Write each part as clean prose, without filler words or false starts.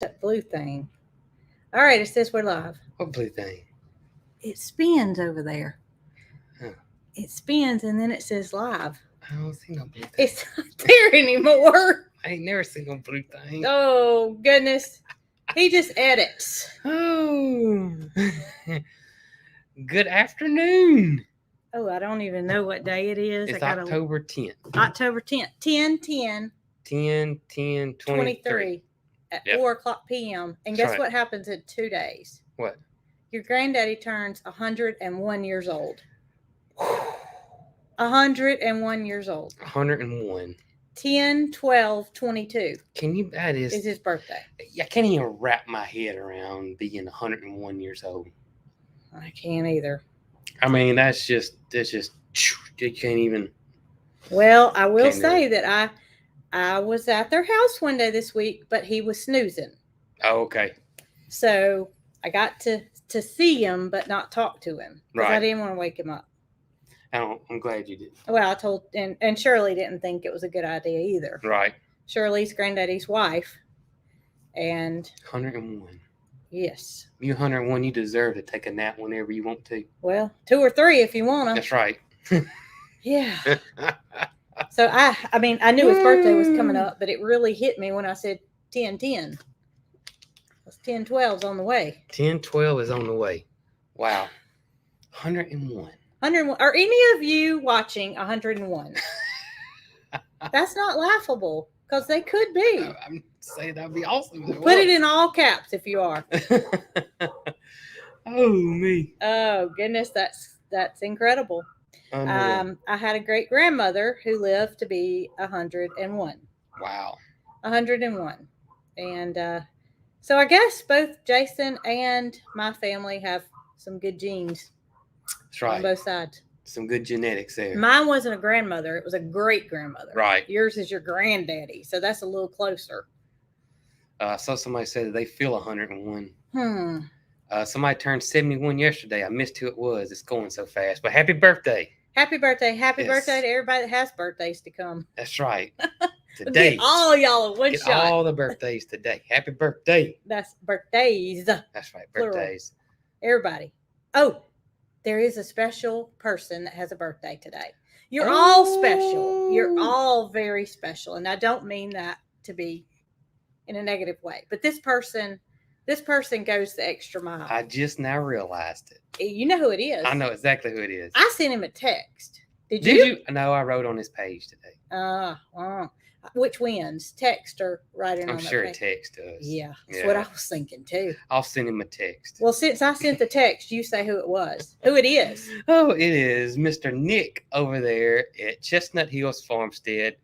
That blue thing. All right, it says we're live. What blue thing? It spins over there. Huh. It spins and then it says live. I don't see no blue thing. It's not there anymore. I ain't never seen no blue thing. Oh, goodness. He just edits. Oh. Good afternoon. Oh, I don't even know what day it is. It's October 10th. October 10th. 10/10/23 10/10/23. at Yep. 4 o'clock p.m. And That's guess right. what happens in 2 days? What? Your granddaddy turns 101 years old. 101 years old. 101. 10/12/22 Can you? That is is. his birthday. I can't even wrap my head around being 101 years old. I can't either. I mean, that's just. You can't even. Well, I will Can't do say it. that I was at their house one day this week, but he was snoozing. Oh, okay. So I got to see him, but not talk to him. Because I Right. didn't want to wake him up. I'm glad you did. Well, I told, and Shirley didn't think it was a good idea either. Right. Shirley's granddaddy's wife. And 101. yes. You 101, you deserve to take a nap whenever you want to. Well, 2 or 3 if you want to. That's right. Yeah. So I mean, I knew his birthday was coming up, but it really hit me when I said 10/10. It's 10/12's on the way. 10/12 is on the way. Wow. 101. 101. Are any of you watching 101? That's not laughable because they could be. I'm saying that'd be awesome. if Put it was. in all caps if you are. Oh, me. Oh goodness, that's incredible. Unreal. I had a great grandmother who lived to be 101. Wow. 101. And so I guess both Jason and my family have some good genes That's on right. both sides. Some good genetics there. Mine wasn't a grandmother, it was a great grandmother. Right. Yours is your granddaddy, so that's a little closer. I saw somebody say that they feel 101. Hmm. Somebody turned 71 yesterday. I missed who it was. It's going so fast. But happy birthday. Happy birthday. Happy Yes. birthday to everybody that has birthdays to come. That's right. We'll Today. get all y'all in one Get shot. all the birthdays today. Happy birthday. That's birthdays. That's right. Plural. Birthdays. Everybody. Oh, there is a special person that has a birthday today. You're all special. You're Oh. all very special. And I don't mean that to be in a negative way. But this person goes the extra mile. I just now realized it. You know who it is. I know exactly who it is. I sent him a text. Did Did you? you? No, I wrote on his page today. Which wins? Text or writing I'm on sure that it page? text us. Yeah, that's what Yeah. I was thinking too. I'll send him a text. Well, since I sent the text, you say who it was. Who it is. Oh, it is Mr. Nick over there at Chestnut Hills Farmstead.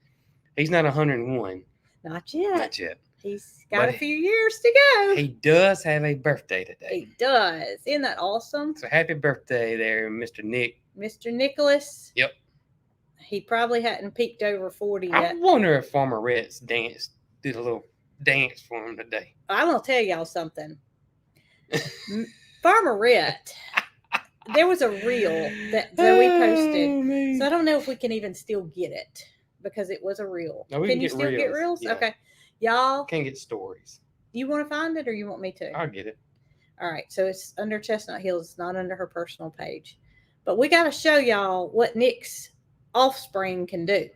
He's not 101. Not yet. Not yet. He's got But a few years to go. He does have a birthday today. He does. Isn't that awesome? So happy birthday there, Mr. Nick. Mr. Nicholas. Yep. He probably hadn't peaked over 40 I yet. wonder if Farmer Rhett's did a little dance for him today. I'm going to tell y'all something. Farmer Rhett, there was a reel that Zoe posted. Oh, man. So I don't know if we can even still get it because it was a reel. No, we can can you get still get reels. reels? Yeah. Okay. Y'all, Can't get stories. you want to find it or you want me to? I'll get it. All right. So it's under Chestnut Hills. It's not under her personal page. But we got to show y'all what Nick's offspring can do.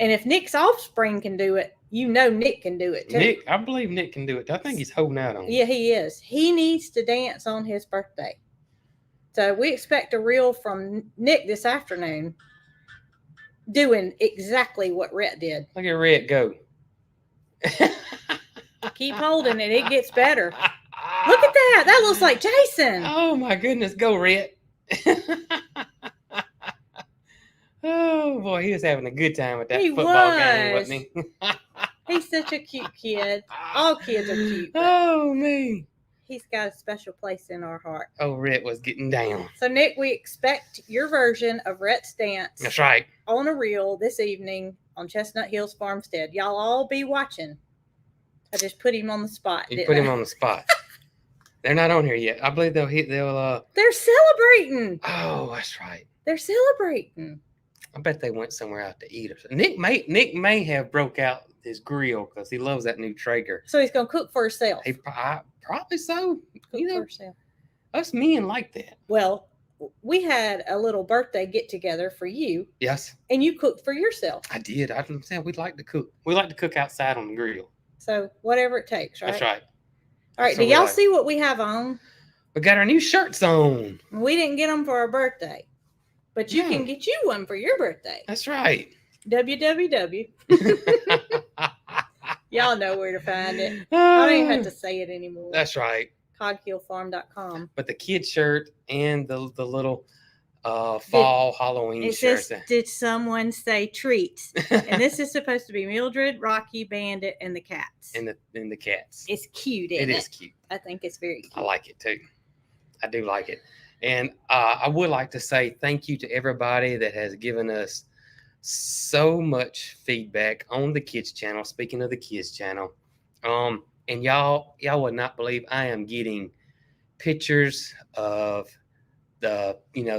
And if Nick's offspring can do it, you know Nick can do it too. I believe Nick can do it. I think he's holding out on it. Yeah, he is. He needs to dance on his birthday. So we expect a reel from Nick this afternoon doing exactly what Rhett did. Look at Red go. Keep holding it. It gets better. Look at that. That looks like Jason. Oh my goodness, go Red. Oh boy, he was having a good time with that He football game, was. wasn't he? He's such a cute kid. All kids are cute. But Oh me. he's got a special place in our heart. Oh, Red was getting down. So, Nick, we expect your version of Rhett's dance That's right. on a reel this evening on Chestnut Hills Farmstead. Y'all all be watching. I just put him on the spot. You didn't put I? him on the spot. They're not on here yet. I believe they'll. They're celebrating. Oh, that's right. They're celebrating. I bet they went somewhere out to eat or something. Nick may have broke out his grill because he loves that new Traeger. So he's gonna cook for himself. Probably so. Cook You for know, himself. us men like that. Well, we had a little birthday get together for you, Yes, and you cooked for yourself. I did. I understand. We like to cook. We like to cook outside on the grill. So whatever it takes, right? That's right. All right. So Do we y'all like- see what we have on? We got our new shirts on. We didn't get them for our birthday, but you No. can get you one for your birthday. That's right. www. Y'all know where to find it. I don't even have to say it anymore. That's right. Cogkillfarm.com. But the kid shirt and the little fall Halloween It shirt. says, did someone say treats? And this is supposed to be Mildred, Rocky, Bandit, and the cats. and the cats. It's cute, It isn't it? is cute. I think it's very cute. I like it too. I do like it. And I would like to say thank you to everybody that has given us so much feedback on the kids channel. Speaking of the kids channel, and y'all would not believe I am getting pictures of the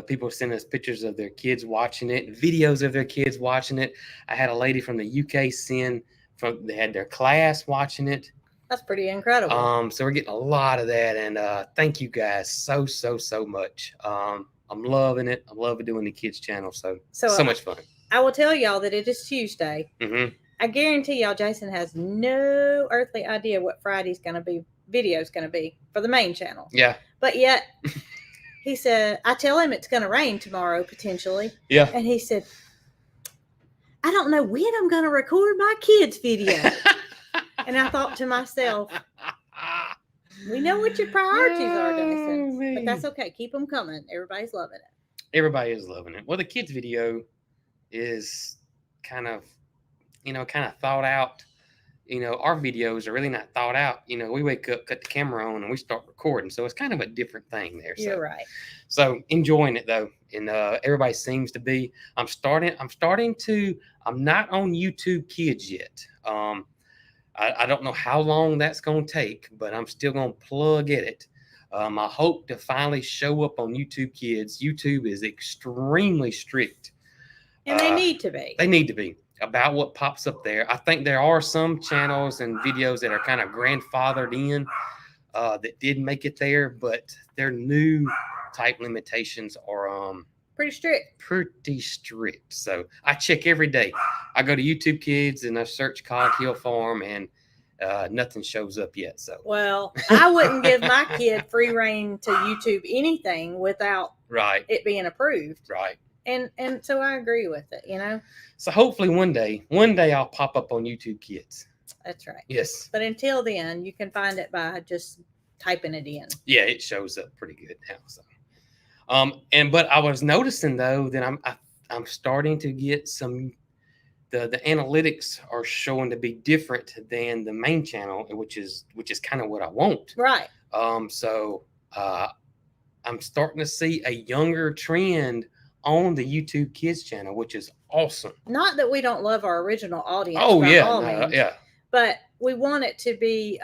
people sending us pictures of their kids watching it, videos of their kids watching it. I had a lady from the UK they had their class watching it. That's pretty incredible. So we're getting a lot of that, and thank you guys so much. I'm loving it. I'm loving doing the kids channel. So much fun. I will tell y'all that it is Tuesday. Mm-hmm. I guarantee y'all Jason has no earthly idea what Friday's video's going to be for the main channel. Yeah. But yet, he said, I tell him it's going to rain tomorrow, potentially. Yeah. And he said, I don't know when I'm going to record my kids' video. And I thought to myself, we know what your priorities are, Jason. But that's okay. Keep them coming. Everybody's loving it. Everybody is loving it. Well, the kids' video is kind of thought out. Our videos are really not thought out. We wake up, cut the camera on, and we start recording. So it's kind of a different thing there. You're right. So enjoying it though, and everybody seems to be. I'm not on YouTube Kids yet. I don't know how long that's going to take, but I'm still going to plug at it. I hope to finally show up on YouTube Kids. YouTube is extremely strict. And they need to be. They need to be about what pops up there. I think there are some channels and videos that are kind of grandfathered in that did make it there, but their new type limitations are pretty strict. So I check every day. I go to YouTube Kids and I search Cog Hill Farm, and nothing shows up yet. So well, I wouldn't give my kid free reign to YouTube anything without it being approved. Right. And so I agree with it, So hopefully one day I'll pop up on YouTube Kids. That's right. Yes. But until then, you can find it by just typing it in. Yeah, it shows up pretty good now. So but I was noticing though that I'm starting to get some the analytics are showing to be different than the main channel, which is kind of what I want. Right. So I'm starting to see a younger trend on the YouTube Kids channel, which is awesome. Not that we don't love our original audience. Oh yeah, yeah. But we want it to be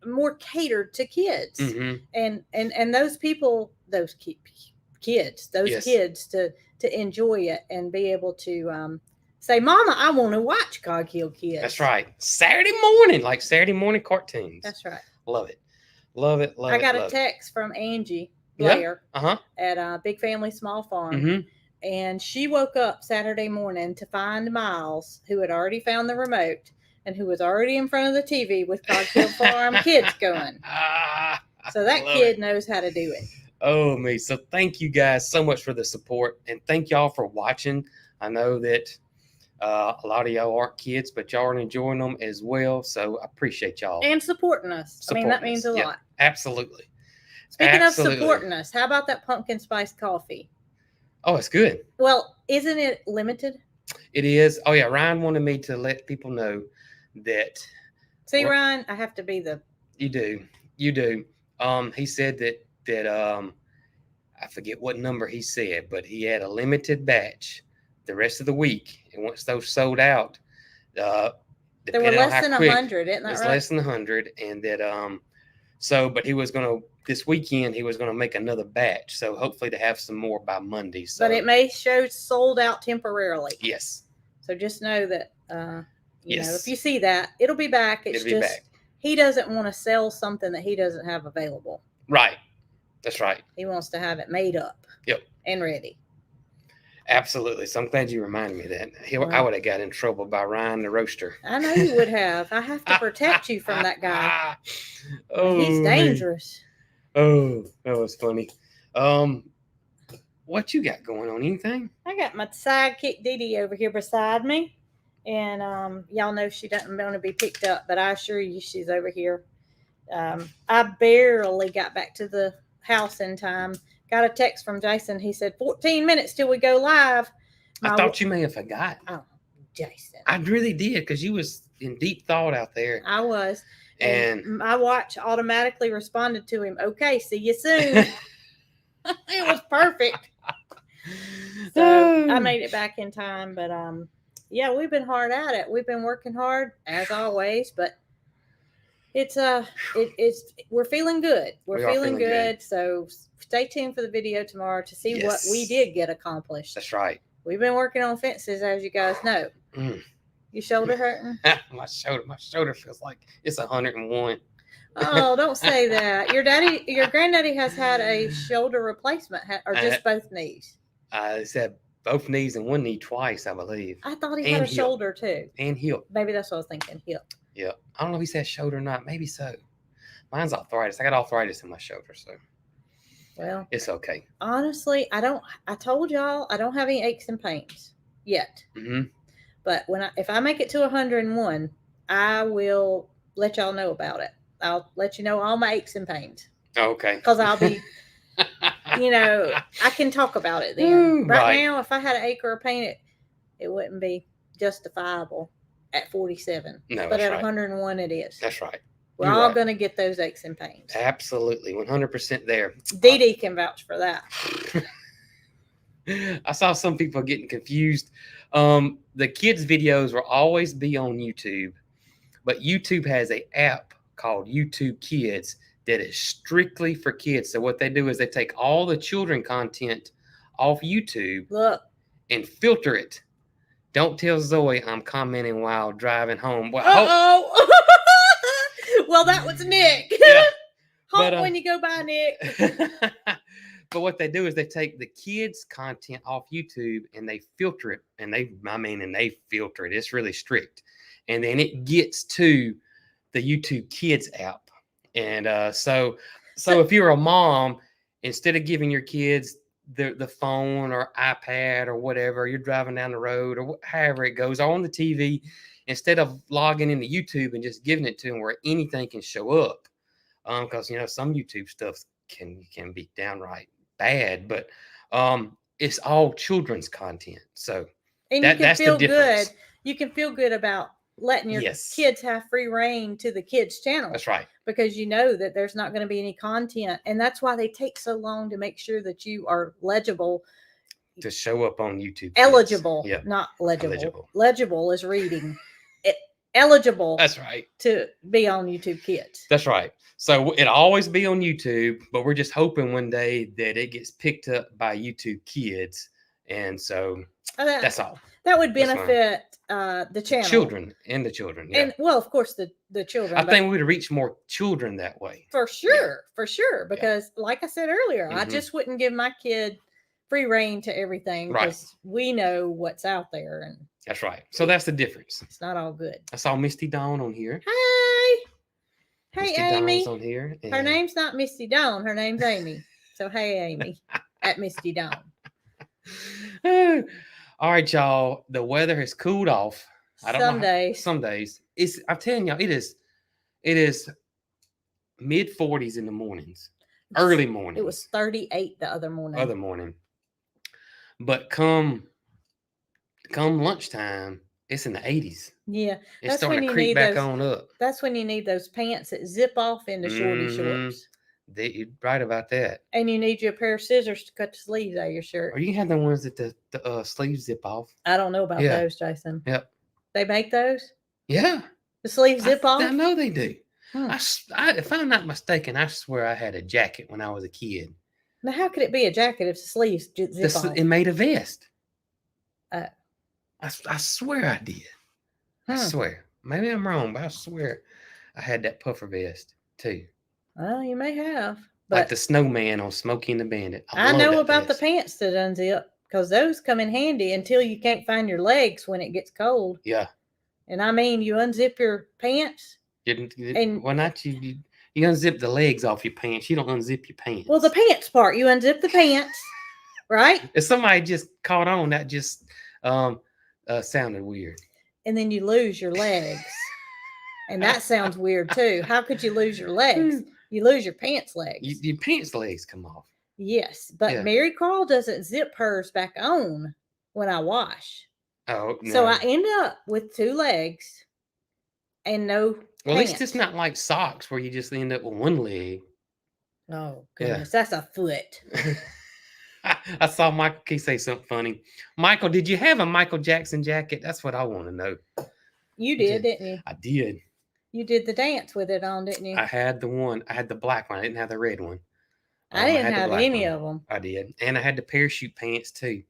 more catered to kids, and those people, those kids to enjoy it and be able to say, "Mama, I want to watch Cog Hill Kids." That's right. Saturday morning cartoons. That's right. Love it. I got a text from Angie Blair at Big Family Small Farm, and she woke up Saturday morning to find Miles, who had already found the remote and who was already in front of the TV with Cog Hill Farm Kids going. So that kid knows how to do it. Oh, me. So thank you guys so much for the support, and thank y'all for watching. I know that a lot of y'all aren't kids, but y'all are enjoying them as well. So I appreciate y'all. And supporting us. That means a lot. Absolutely. Speaking of supporting us, how about that pumpkin spice coffee? Oh, it's good. Well, isn't it limited? It is. Oh, yeah. Ryan wanted me to let people know that. See, Ryan, I have to be the. You do. He said that I forget what number he said, but he had a limited batch the rest of the week. And once those sold out, there were less than 100, isn't that right? It's less than 100. And that, but he was going to, this weekend, he was going to make another batch. So hopefully to have some more by Monday. So. But it may show sold out temporarily. Yes. So just know that You know, if Yes. you see that, it'll be back. It's It'll be just back. he doesn't want to sell something that he doesn't have available. Right. That's right. He wants to have it made up. Yep. And ready. Absolutely. So I'm glad you reminded me of that. I Well, would have got in trouble by Ryan the roaster. I know you would have. I have to protect you from that guy. Oh, He's dangerous. Oh, that was funny. What you got going on? Anything? I got my sidekick Dee Dee over here beside me. And y'all know she doesn't want to be picked up, but I assure you she's over here. I barely got back to the house in time. Got a text from Jason. He said 14 minutes till we go live. I thought you may have forgot. Oh, Jason. I really did, because you was in deep thought out there. I was. And my watch automatically responded to him, okay, see you soon. It was perfect. So I made it back in time, but yeah, we've been hard at it. We've been working hard as always, but it's we're feeling good. We're feeling good. So stay tuned for the video tomorrow to see what we did get accomplished. That's right. We've been working on fences, as you guys know. Your shoulder hurting? My shoulder feels like it's 101. Oh, don't say that. Your granddaddy has had a shoulder replacement, or just both knees? I said both knees and one knee twice, I believe. I thought he had a shoulder too. And hip. Maybe that's what I was thinking. Hip. Yeah. I don't know if he said shoulder or not. Maybe so. Mine's arthritis. I got arthritis in my shoulder, so. Well, it's okay. Honestly, I told y'all I don't have any aches and pains yet. Mm-hmm. But if I make it to 101, I will let y'all know about it. I'll let you know all my aches and pains. Okay. Because I'll be, I can talk about it then. Right now, if I had an ache or a pain, it wouldn't be justifiable at 47. No, but at 101, it is. That's right. We're all going to get those aches and pains. Absolutely. 100% there. Dee Dee can vouch for that. I saw some people getting confused. The kids' videos will always be on YouTube, but YouTube has an app called YouTube Kids that is strictly for kids. So what they do is they take all the children content off YouTube and filter it. Don't tell Zoe I'm commenting while driving home. Well, well, that was Nick. Yeah. Honk when you go by, Nick. But what they do is they take the kids' content off YouTube and they filter it. And they filter it. It's really strict. And then it gets to the YouTube Kids app. And so if you're a mom, instead of giving your kids the phone or iPad or whatever, you're driving down the road or however it goes, or on the TV, instead of logging into YouTube and just giving it to them where anything can show up, because some YouTube stuff can be downright bad, but it's all children's content. So that's the difference. You can feel good about letting your kids have free reign to the kids channel. That's right. Because you know that there's not going to be any content, and that's why they take so long to make sure that you are legible to show up on YouTube. Eligible, not legible. Legible is reading. Eligible. That's right. To be on YouTube Kids. That's right. So it'll always be on YouTube, but we're just hoping one day that it gets picked up by YouTube Kids, and so that's all. That would benefit the channel. Children. And, yeah. And well, of course, the children. I think we'd reach more children that way. For sure. Because like I said earlier, I just wouldn't give my kid free reign to everything, because we know what's out there. And that's right. So that's the difference. It's not all good. I saw Misty Dawn on here. Hey, Misty Amy. Dawn's on here. And... her name's not Misty Dawn. Her name's Amy. So hey, Amy, at Misty Dawn. All right, y'all. The weather has cooled off. Some days. I'm telling y'all, it is mid 40s in the mornings, early morning. It was 38 the other morning. But come lunchtime, it's in the 80s. Yeah, it's starting to creep back on up. That's when you need those pants that zip off into shorty shorts. You're right about that. And you need your pair of scissors to cut the sleeves out of your shirt. Or you have the ones that the sleeves zip off. I don't know about those, Jason. Yep. They make those? Yeah. The sleeves zip off? I know they do. If I'm not mistaken, I swear I had a jacket when I was a kid. Now, how could it be a jacket if the sleeves zip off? It made a vest. I swear I did. I Hmm. swear. Maybe I'm wrong, but I swear I had that puffer vest too. Well, you may have, Like but the snowman on Smokey and the Bandit. I I love know that about the vest. pants that unzip because those come in handy until you can't find your legs when it gets cold. Yeah. And I mean, you unzip your pants, and Why not you unzip the legs off your pants? You don't unzip your well, the pants. pants part, you unzip the pants, right? If somebody just caught on, that just um sounded weird. And then you lose your legs. And that sounds weird too. How could you lose your legs? You lose your pants legs. Your pants legs come off. Yes, but Yeah. Mary Carl doesn't zip hers back on when I wash. Oh So I no. end up with two legs and no Well, at least it's pants. not like socks where you just end up with one leg. Oh Yeah. goodness, that's a foot. I saw Michael Key say something funny. Michael, did you have a Michael Jackson jacket? That's what I want to know. You did, didn't you? I did. You did the dance with it on, didn't you? I had the one. I had the black one. I didn't have the red one. I I didn't had the have black any one. of them. I did, and I had the parachute pants too.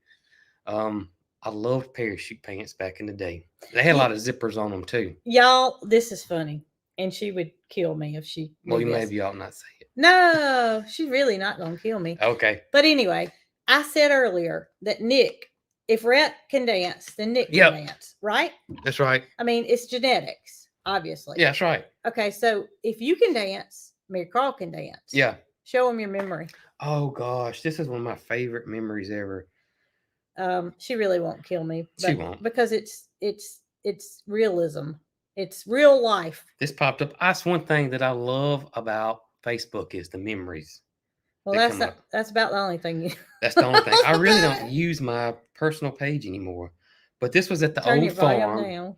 I loved parachute pants back in the day. They had a lot of zippers on them too. Y'all, this is funny. And she would kill me if she Well, knew you this. maybe ought not say it. No, she's really not going to kill me. Okay. But anyway, I said earlier that Nick, if Rhett can dance, then Nick Yep. can dance, right? That's right. I mean, it's genetics, obviously. Yeah, that's right. Okay, so if you can dance, Mary Carl can dance. Yeah. Show them your memory. Oh gosh, this is one of my favorite memories ever. She really won't kill me. She won't. Because it's realism. It's real life. This popped up. That's one thing that I love about Facebook is the memories. Well, that's about the only thing. That's the only thing. I really don't use my personal page anymore. But this was at the Turn old your volume farm. down.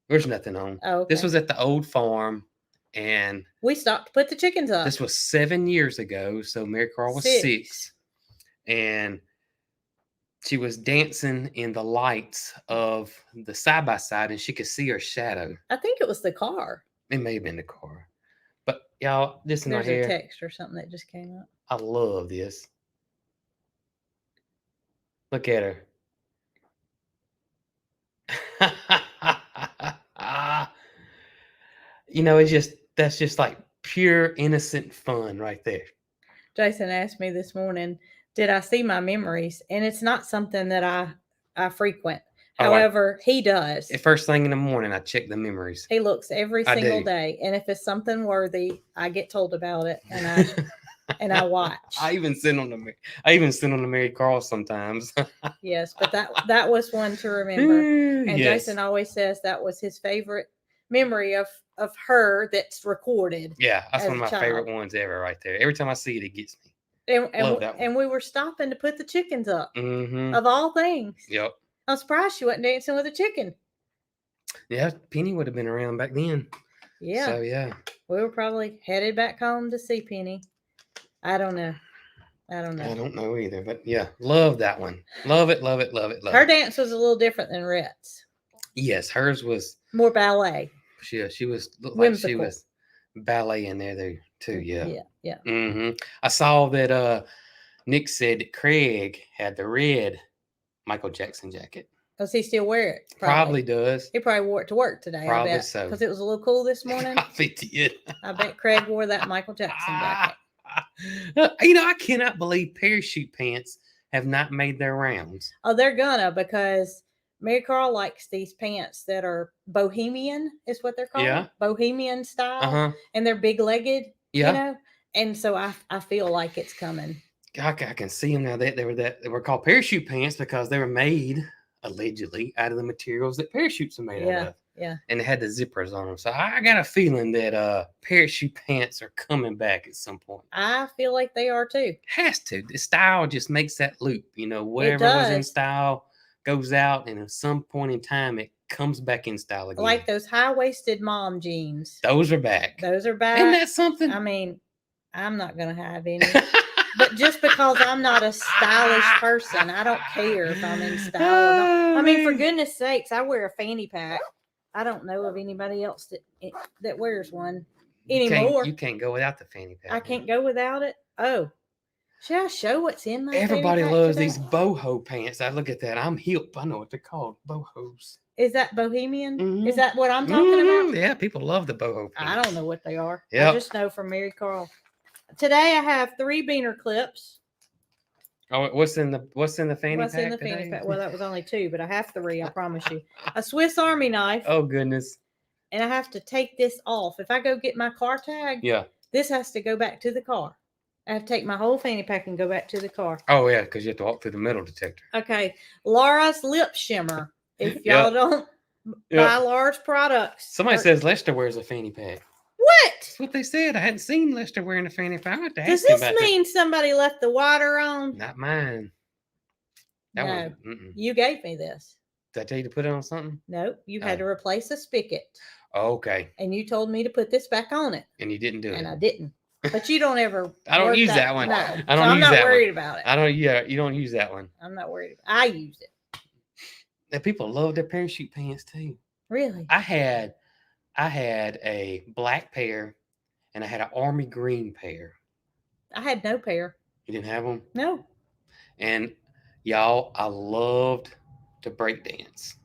There's nothing on. Oh, okay. This was at the old farm, and we stopped to put the chickens up. This was 7 years ago. So Mary Carl was 6, and she was dancing in the lights of the side by side, and she could see her shadow. I think it was the car. It may have been the car, but y'all, listen right here. There's a text or something that just came up. I love this. Look at her. You know, that's just like pure innocent fun right there. Jason asked me this morning, did I see my memories? And it's not something that I frequent. However, he does. First thing in the morning, I check the memories. He looks every single day. And if it's something worthy, I get told about it and I watch. I even send on the Mary Carl sometimes. Yes, but that was one to remember. And yes. Jason always says that was his favorite memory of her that's recorded. Yeah, that's one of my favorite ones ever right there. Every time I see it, it gets me. Love that one. And we were stopping to put the chickens up, of all things. Yep. I'm surprised she wasn't dancing with a chicken. Yeah, Penny would have been around back then. Yeah. So, yeah. We were probably headed back home to see Penny. I don't know. I don't know either, but yeah, love that one. Love it, love it, love it, love it. Her dance was a little different than Rhett's. Yes, hers was more ballet. She was like she was ballet in there too. Yeah. Yeah. I saw that Nick said that Craig had the red Michael Jackson jacket. Does he still wear it? Probably does. He probably wore it to work today. Probably I bet, so. Because it was a little cool this morning. Probably did. I bet Craig wore that Michael Jackson jacket. You know, I cannot believe parachute pants have not made their rounds. Oh, they're gonna, because Mary Carl likes these pants that are bohemian, is what they're called. Yeah. Bohemian style. And they're big legged. Yeah. You know? And so I feel like it's coming. I can see them now. They were called parachute pants because they were made allegedly out of the materials that parachutes are made out of. Yeah. And they had the zippers on them. So I got a feeling that parachute pants are coming back at some point. I feel like they are too. Has to. The style just makes that loop. You know, whatever was in style goes out, and at some point in time it comes back in style again. Like those high-waisted mom jeans. Those are back. Isn't that something? I mean, I'm not gonna have any. But just because I'm not a stylish person, I don't care if I'm in style or not. I mean, for goodness sakes, I wear a fanny pack. I don't know of anybody else that wears one anymore. You can't go without the fanny pack. I can't go without it. Oh, should I show what's in my Everybody fanny pack loves today? these boho pants. I look at that. I'm hip. I know what they're called. Bohos. Is that Bohemian? Mhm. Is that what I'm talking about? Yeah, people love the boho I pants. don't know what they are. I Yep. just know from Mary Carl. Today I have 3 beaner clips. Oh, what's in the fanny What's pack in the today? fanny pack? Well, that was only 2, but I have 3, I promise you. A Swiss Army knife, Oh goodness. and I have to take this off. If I go get my car tag, Yeah. this has to go back to the car. I have to take my whole fanny pack and go back to the car. Oh yeah, because you have to walk through the metal detector. Okay, Laura's lip shimmer. If y'all Yep. don't Yep. buy Laura's products, Somebody says Lester wears a fanny pack. what? That's what they said. I hadn't seen Lester wearing a fanny pack. I had to Does ask him this about mean somebody left the water on? that. Not mine. That No, one. Mm-mm. you gave me this. Did I tell you to put it on something? No, you had Oh. to replace a spigot, Oh, okay. and you told me to put this back on it, And you didn't do and it. I didn't. But you don't ever. I don't work use that one. No, I don't so I'm use not that worried one. about it. I don't. Yeah, you don't use that one. I'm not worried. I used it. And people love their parachute pants too. Really? I had a black pair, and I had an army green pair. I had no pair. You didn't have them? No. And y'all, I loved to break dance.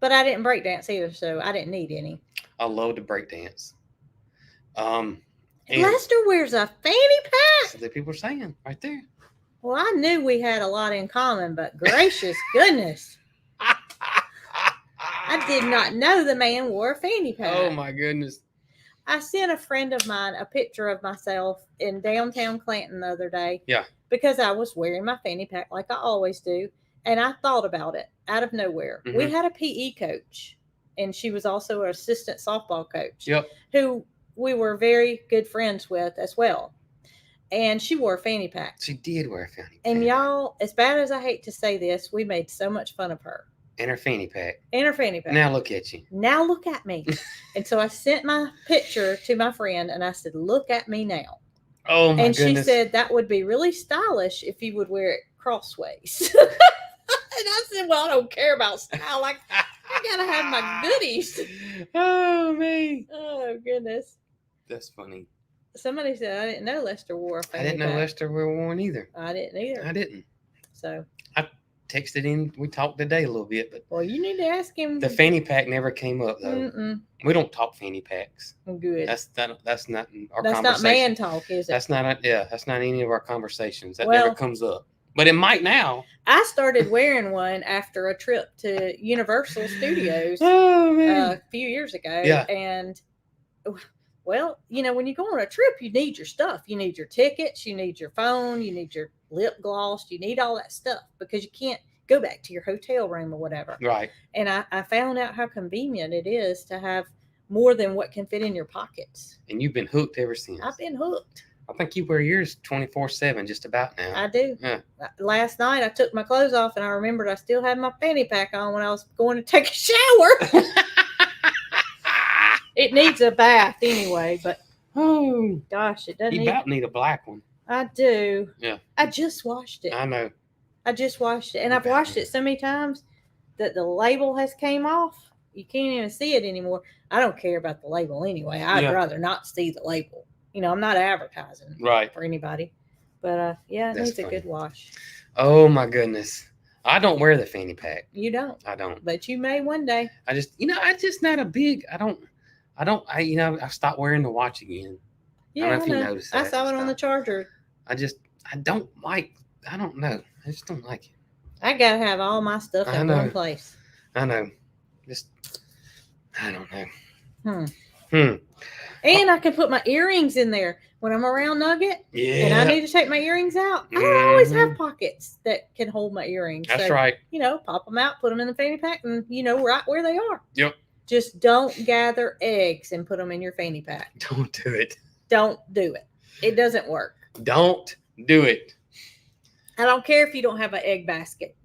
But I didn't break dance either, so I didn't need any. I loved to break dance. And Lester wears a fanny pack. so the people are saying right there. Well, I knew we had a lot in common, but gracious goodness, I did not know the man wore a fanny pack. Oh my goodness. I sent a friend of mine a picture of myself in downtown Clanton the other day. Yeah. Because I was wearing my fanny pack like I always do. And I thought about it out of nowhere. Mm-hmm. We had a PE coach, and she was also an assistant softball coach. Yep. Who we were very good friends with as well. And she wore a fanny pack. She did wear a fanny pack. And y'all, as bad as I hate to say this, we made so much fun of her. And her fanny pack. And her fanny pack. Now look at you. Now look at me. And so I sent my picture to my friend, and I said, look at me now. Oh my and goodness. She said, that would be really stylish if you would wear it crossways. And I said, well, I don't care about style. I got to have my goodies. Oh, me. Oh, goodness. That's funny. Somebody said, I didn't know Lester wore a fanny I didn't know pack. Lester wore one either. I didn't either. I didn't. So. I texted in. We talked today a little bit, but. Well, you need to ask him. The fanny pack never came up, though. Mm-mm. We don't talk fanny packs. Good. That's not our that's conversation. That's not man talk, is it? That's not. That's not any of our conversations. That well, never comes up. But it might now. I started wearing one after a trip to Universal Studios a few years ago. Yeah. And, well, you know, when you go on a trip, you need your stuff. You need your tickets. You need your phone. You need your lip gloss. You need all that stuff because you can't go back to your hotel room or whatever. Right. And I found out how convenient it is to have more than what can fit in your pockets. And you've been hooked ever since. I've been hooked. I think you wear yours 24/7 just about now. I do. Yeah. Last night I took my clothes off and I remembered I still had my fanny pack on when I was going to take a shower. It needs a bath anyway, but oh gosh, it doesn't. You about need a black one. I do. Yeah. I just washed it. I know. I just washed it, and I've washed it so many times that the label has came off. You can't even see it anymore. I don't care about the label anyway. I'd rather not see the label. You know, I'm not advertising for anybody. But yeah, it needs a good wash. Oh my goodness. I don't wear the fanny pack. You don't. I don't. But you may one day. I just not a big. I stopped wearing the watch again. Yeah, I don't know if you noticed that. I saw it on the charger. I don't like. I don't know. I just don't like it. I gotta have all my stuff in one place. I know. I don't know. And I can put my earrings in there when I'm around Nugget. Yeah. And I need to take my earrings out. I don't always have pockets that can hold my earrings. That's right. You know, pop them out, put them in the fanny pack, and you know right where they are. Yep. Just don't gather eggs and put them in your fanny pack. Don't do it. Don't do it. It doesn't work. Don't do it. I don't care if you don't have an egg basket.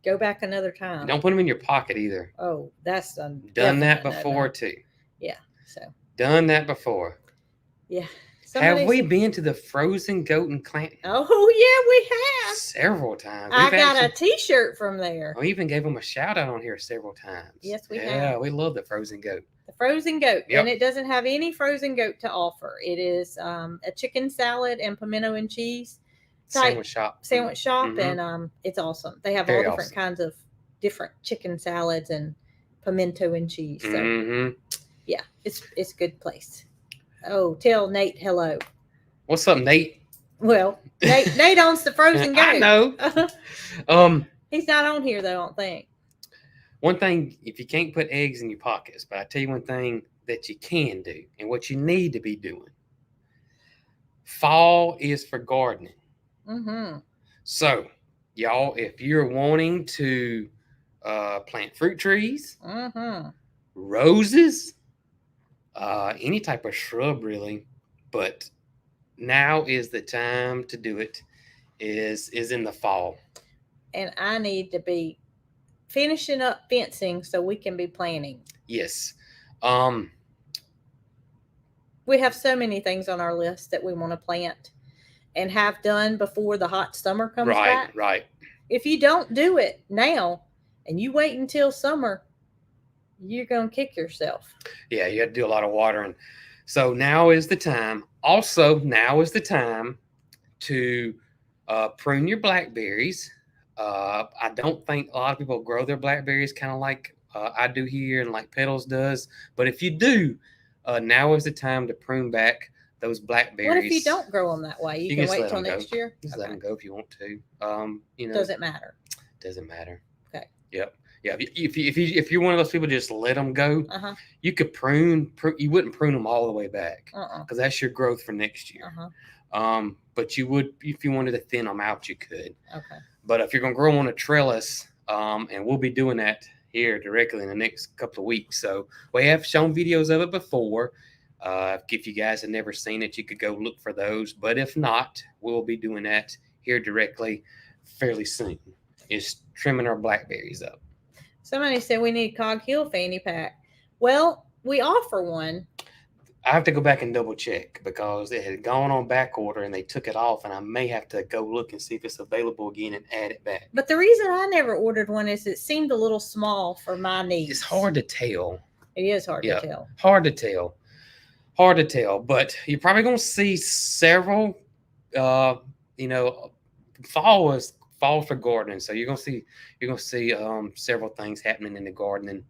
Go back another time. Don't put them in your pocket either. Oh, that's done that before too. Yeah. So. Done that before. Yeah. Have we been to the Frozen Goat in Clanton? Oh, yeah, we have. Several times. I got a T-shirt from there. We even gave them a shout out on here several times. Yes, we have. Yeah, we love the Frozen Goat. The Frozen Goat. Yep. And it doesn't have any frozen goat to offer. It is a chicken salad and pimento and cheese sandwich shop. Mm-hmm. And it's awesome. They have all different kinds of different chicken salads and pimento and cheese. So Mm-hmm. yeah, it's a good place. Oh, tell Nate hello. What's up, Nate? Well, Nate owns the frozen I goat. know. Um, He's not on here though, I don't think. one thing, if you can't put eggs in your pockets, but I tell you one thing that you can do and what you need to be doing. Fall is for gardening. Mm-hmm. So, y'all, if you're wanting to plant fruit trees, Mm-hmm. roses, any type of shrub, really, but now is the time to do it. Is in the fall. And I need to be finishing up fencing so we can be planting. Yes. Um. We have so many things on our list that we want to plant and have done before the hot summer comes Right. back. Right. If you don't do it now and you wait until summer, you're going to kick yourself. Yeah, you have to do a lot of watering. So now is the time. Also, now is the time to prune your blackberries. I don't think a lot of people grow their blackberries kind of like I do here and like Petals does. But if you do, now is the time to prune back those blackberries. What if you don't grow them that way? You can just wait let till them go. next year? Just Okay. let them go if you want to. Doesn't matter. Doesn't matter. Okay. Yep. Yeah. If you're one of those people, just let them go. Uh-huh. You could prune. You wouldn't prune them all the way back because that's your growth for next year. But you would, if you wanted to thin them out, you could. Okay. But if you're gonna grow on a trellis, and we'll be doing that here directly in the next couple of weeks. So we have shown videos of it before. If you guys have never seen it, you could go look for those. But if not, we'll be doing that here directly fairly soon. Is trimming our blackberries up. Somebody said we need Cog Hill fanny pack. Well, we offer one. I have to go back and double check because it had gone on back order and they took it off, and I may have to go look and see if it's available again and add it back. But the reason I never ordered one is it seemed a little small for my needs. It's hard to tell. It is hard to tell. Hard to tell. Hard to tell. But you're probably going to see several, fall for gardening. So you're going to see several things happening in the gardening.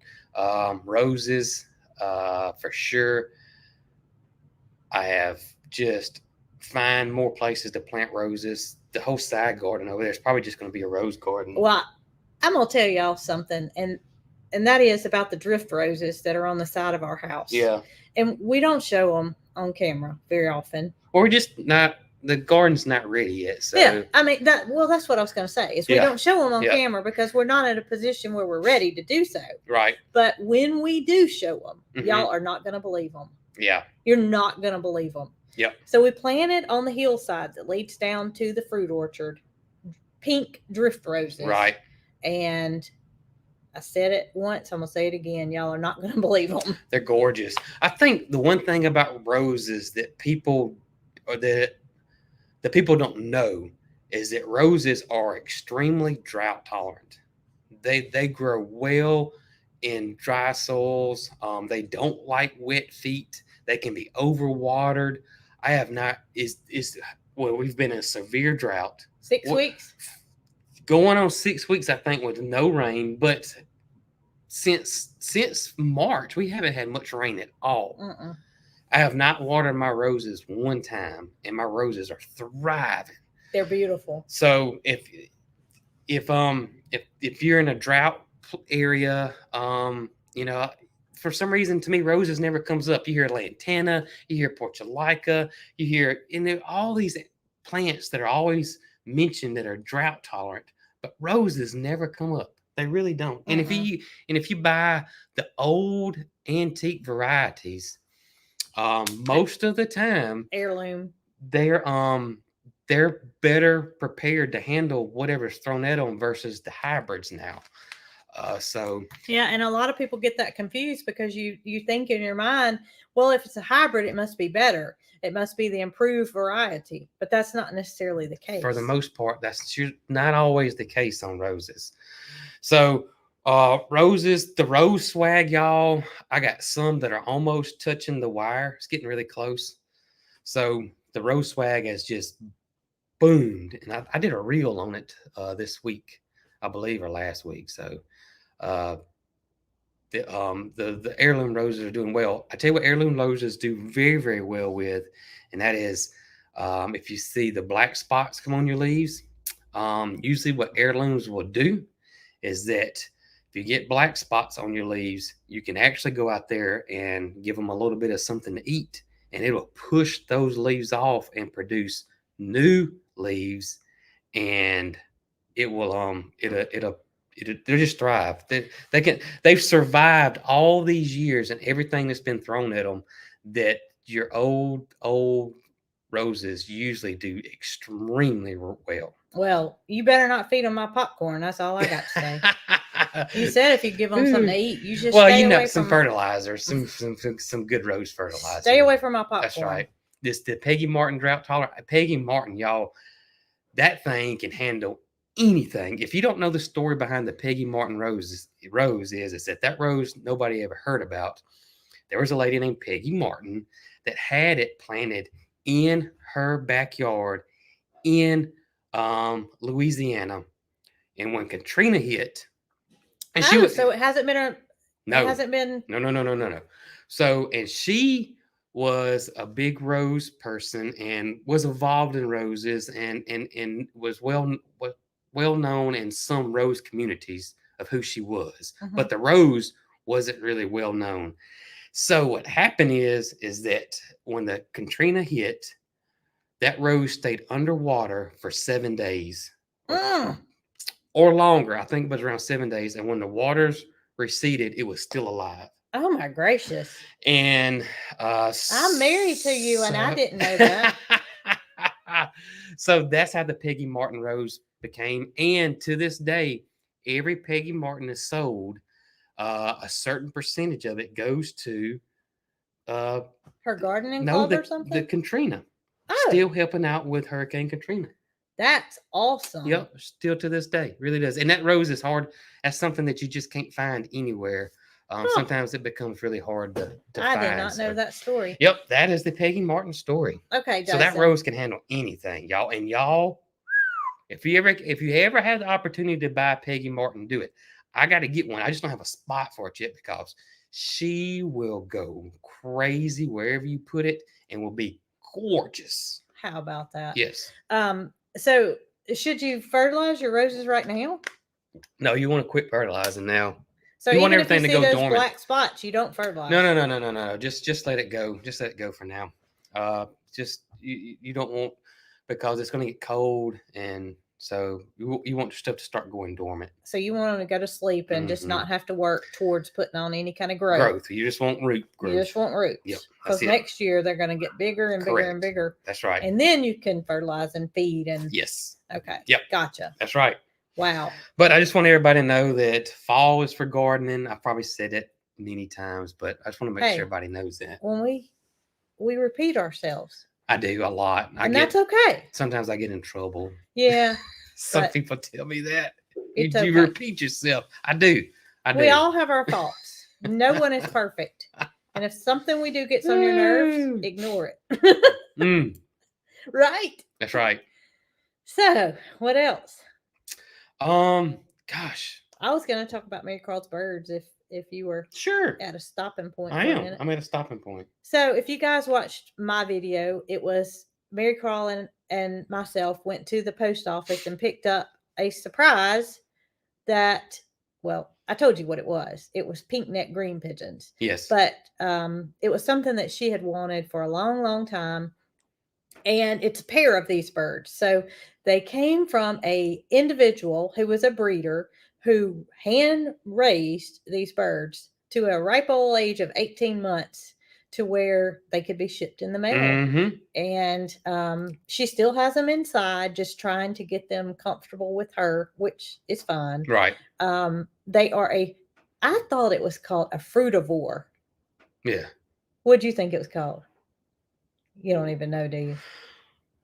Roses, for sure. I have just find more places to plant roses. The whole side garden over there is probably just going to be a rose garden. Well, I'm going to tell y'all something, and that is about the drift roses that are on the side of our house. Yeah. And we don't show them on camera very often. Or we're just not, the garden's not ready yet. So yeah, I mean that's what I was going to say is we don't show them on camera because we're not in a position where we're ready to do so. Right. But when we do show them, y'all are not going to believe them. Yeah. You're not going to believe them. Yep. So we planted on the hillside that leads down to the fruit orchard, pink drift roses. Right. And I said it once, I'm going to say it again. Y'all are not going to believe them. They're gorgeous. I think the one thing about roses that people don't know is that roses are extremely drought tolerant. They grow well in dry soils. They don't like wet feet. They can be overwatered. I have not we've been in a severe drought. 6 weeks? Going on 6 weeks, I think, with no rain. But since March, we haven't had much rain at all. I have not watered my roses one time, and my roses are thriving. They're beautiful. So if you're in a drought area, for some reason, to me, roses never comes up. You hear lantana, you hear portulaca, you hear all these plants that are always mentioned that are drought tolerant, but roses never come up. They really don't. And if you buy the old antique varieties, most of the time, heirloom, they're better prepared to handle whatever's thrown at them versus the hybrids now. Yeah, and a lot of people get that confused because you think in your mind, well, if it's a hybrid, it must be better. It must be the improved variety, but that's not necessarily the case. For the most part, that's not always the case on roses. So roses, the rose swag, y'all, I got some that are almost touching the wire. It's getting really close. So the rose swag has just boomed, and I did a reel on it this week, I believe, or last week. So the heirloom roses are doing well. I tell you what, heirloom roses do very, very well with, and that is if you see the black spots come on your leaves. Usually, what heirlooms will do is that if you get black spots on your leaves, you can actually go out there and give them a little bit of something to eat, and it'll push those leaves off and produce new leaves, and it will they'll just thrive. They've survived all these years and everything that's been thrown at them that your old roses usually do extremely well. Well, you better not feed them my popcorn. That's all I got to say. You said if you give them something to eat, you just well, stay you know, away some from fertilizer, some good rose fertilizer. Stay away from my popcorn. That's right. The Peggy Martin drought tolerant. Peggy Martin, y'all, that thing can handle anything. If you don't know the story behind the Peggy Martin rose is that rose nobody ever heard about. There was a lady named Peggy Martin that had it planted in her backyard in Louisiana, and when Katrina hit, and so it hasn't been it hasn't been no. So, and she was a big rose person and was involved in roses and was well known in some rose communities of who she was, but the rose wasn't really well known. So what happened is that when the Katrina hit, that rose stayed underwater for 7 days or longer. I think it was around 7 days. And when the waters receded, it was still alive. Oh my gracious. And I'm married to you and I didn't know that. So that's how the Peggy Martin rose became. And to this day, every Peggy Martin is sold. A certain percentage of it goes to her gardening club or something? The Katrina. Oh. Still helping out with Hurricane Katrina. That's awesome. Yep, still to this day. Really does. And that rose is hard. That's something that you just can't find anywhere. Sometimes it becomes really hard to find. I did not know that story. Yep, that is the Peggy Martin story. Okay, Jason. So that rose can handle anything, y'all. And y'all, if you ever have the opportunity to buy Peggy Martin, do it. I got to get one. I just don't have a spot for it yet because she will go crazy wherever you put it and will be gorgeous. How about that? Yes. So should you fertilize your roses right now? No, you want to quit fertilizing now. So you want everything to go dormant. Black spots, you don't fertilize. No. Just let it go. Just let it go for now. You don't want, because it's going to get cold, and so you want your stuff to start going dormant. So you want them to go to sleep and just not have to work towards putting on any kind of growth. You just want root growth. You just want roots. Yep. Because next year they're going to get bigger and bigger and bigger. That's right. And then you can fertilize and feed and. Yes. Okay. Yep. Gotcha. That's right. Wow. But I just want everybody to know that fall is for gardening. I've probably said it many times, but I just want to make sure everybody knows that. When we repeat ourselves. I do a lot. That's okay. Sometimes I get in trouble. Yeah. Some people tell me that. You repeat yourself. I do. We all have our faults. No one is perfect. And if something we do gets on your nerves, ignore it. Right? That's right. So, what else? Gosh. I was going to talk about Mary Carl's birds if you were at a stopping point. I am. I'm at a stopping point. So, if you guys watched my video, it was Mary Carl and myself went to the post office and picked up a surprise that, well, I told you what it was. It was pink neck green pigeons. Yes. But it was something that she had wanted for a long, long time. And it's a pair of these birds. So they came from a individual who was a breeder who hand raised these birds to a ripe old age of 18 months to where they could be shipped in the mail. Mm-hmm. And she still has them inside, just trying to get them comfortable with her, which is fine. Right. They are I thought it was called a frutivore. Yeah. What do you think it was called? You don't even know, do you?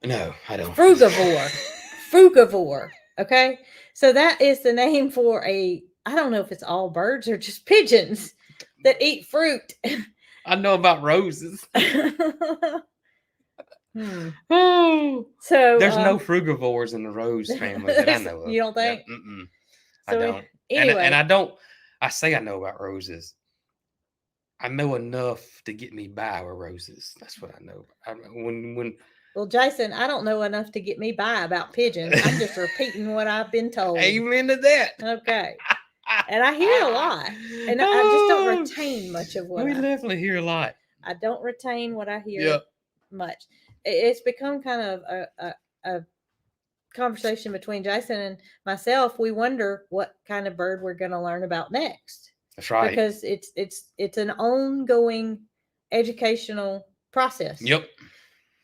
No, I don't. Frugivore. Okay. So that is the name for I don't know if it's all birds or just pigeons that eat fruit. I know about roses. So there's no frugivores in the rose family that I know of. You don't think? Yeah, so I don't. Anyway. And I don't. I say I know about roses. I know enough to get me by with roses. That's what I know. When Well, Jason, I don't know enough to get me by about pigeons. I'm just repeating what I've been told. amen to that. Okay. And I hear a lot, and I just don't retain much of what we I. definitely hear a lot. I don't retain what I hear Yep. much. It's become kind of a conversation between Jason and myself. We wonder what kind of bird we're going to learn about next. That's right. Because it's an ongoing educational process. Yep.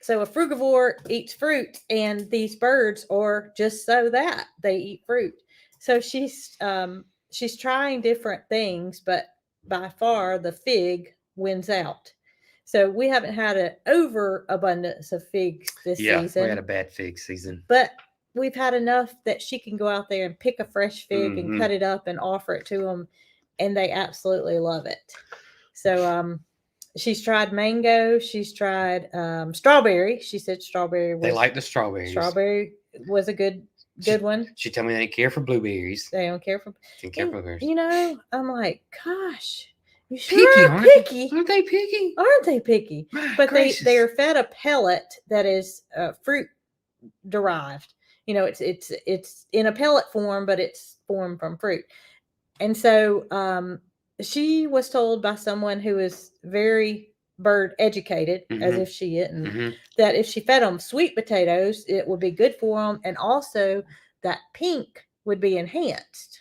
So a frugivore eats fruit, and these birds are just so that they eat fruit. So she's trying different things, but by far the fig wins out. So we haven't had an overabundance of figs this season. We had a bad fig season. But we've had enough that she can go out there and pick a fresh fig and cut it up and offer it to them, and they absolutely love it. So she's tried mango. She's tried strawberry. She said strawberry. They like the strawberries. Strawberry was a good one. She told me they didn't care for blueberries. They don't care for. Didn't care for blueberries. You know, I'm like, gosh, you sure are picky. Aren't they picky? Aren't they picky? But gracious. they are fed a pellet that is fruit derived. You know, it's in a pellet form, but it's formed from fruit. And so she was told by someone who is very bird educated, as if she isn't, that if she fed them sweet potatoes, it would be good for them, and also that pink would be enhanced.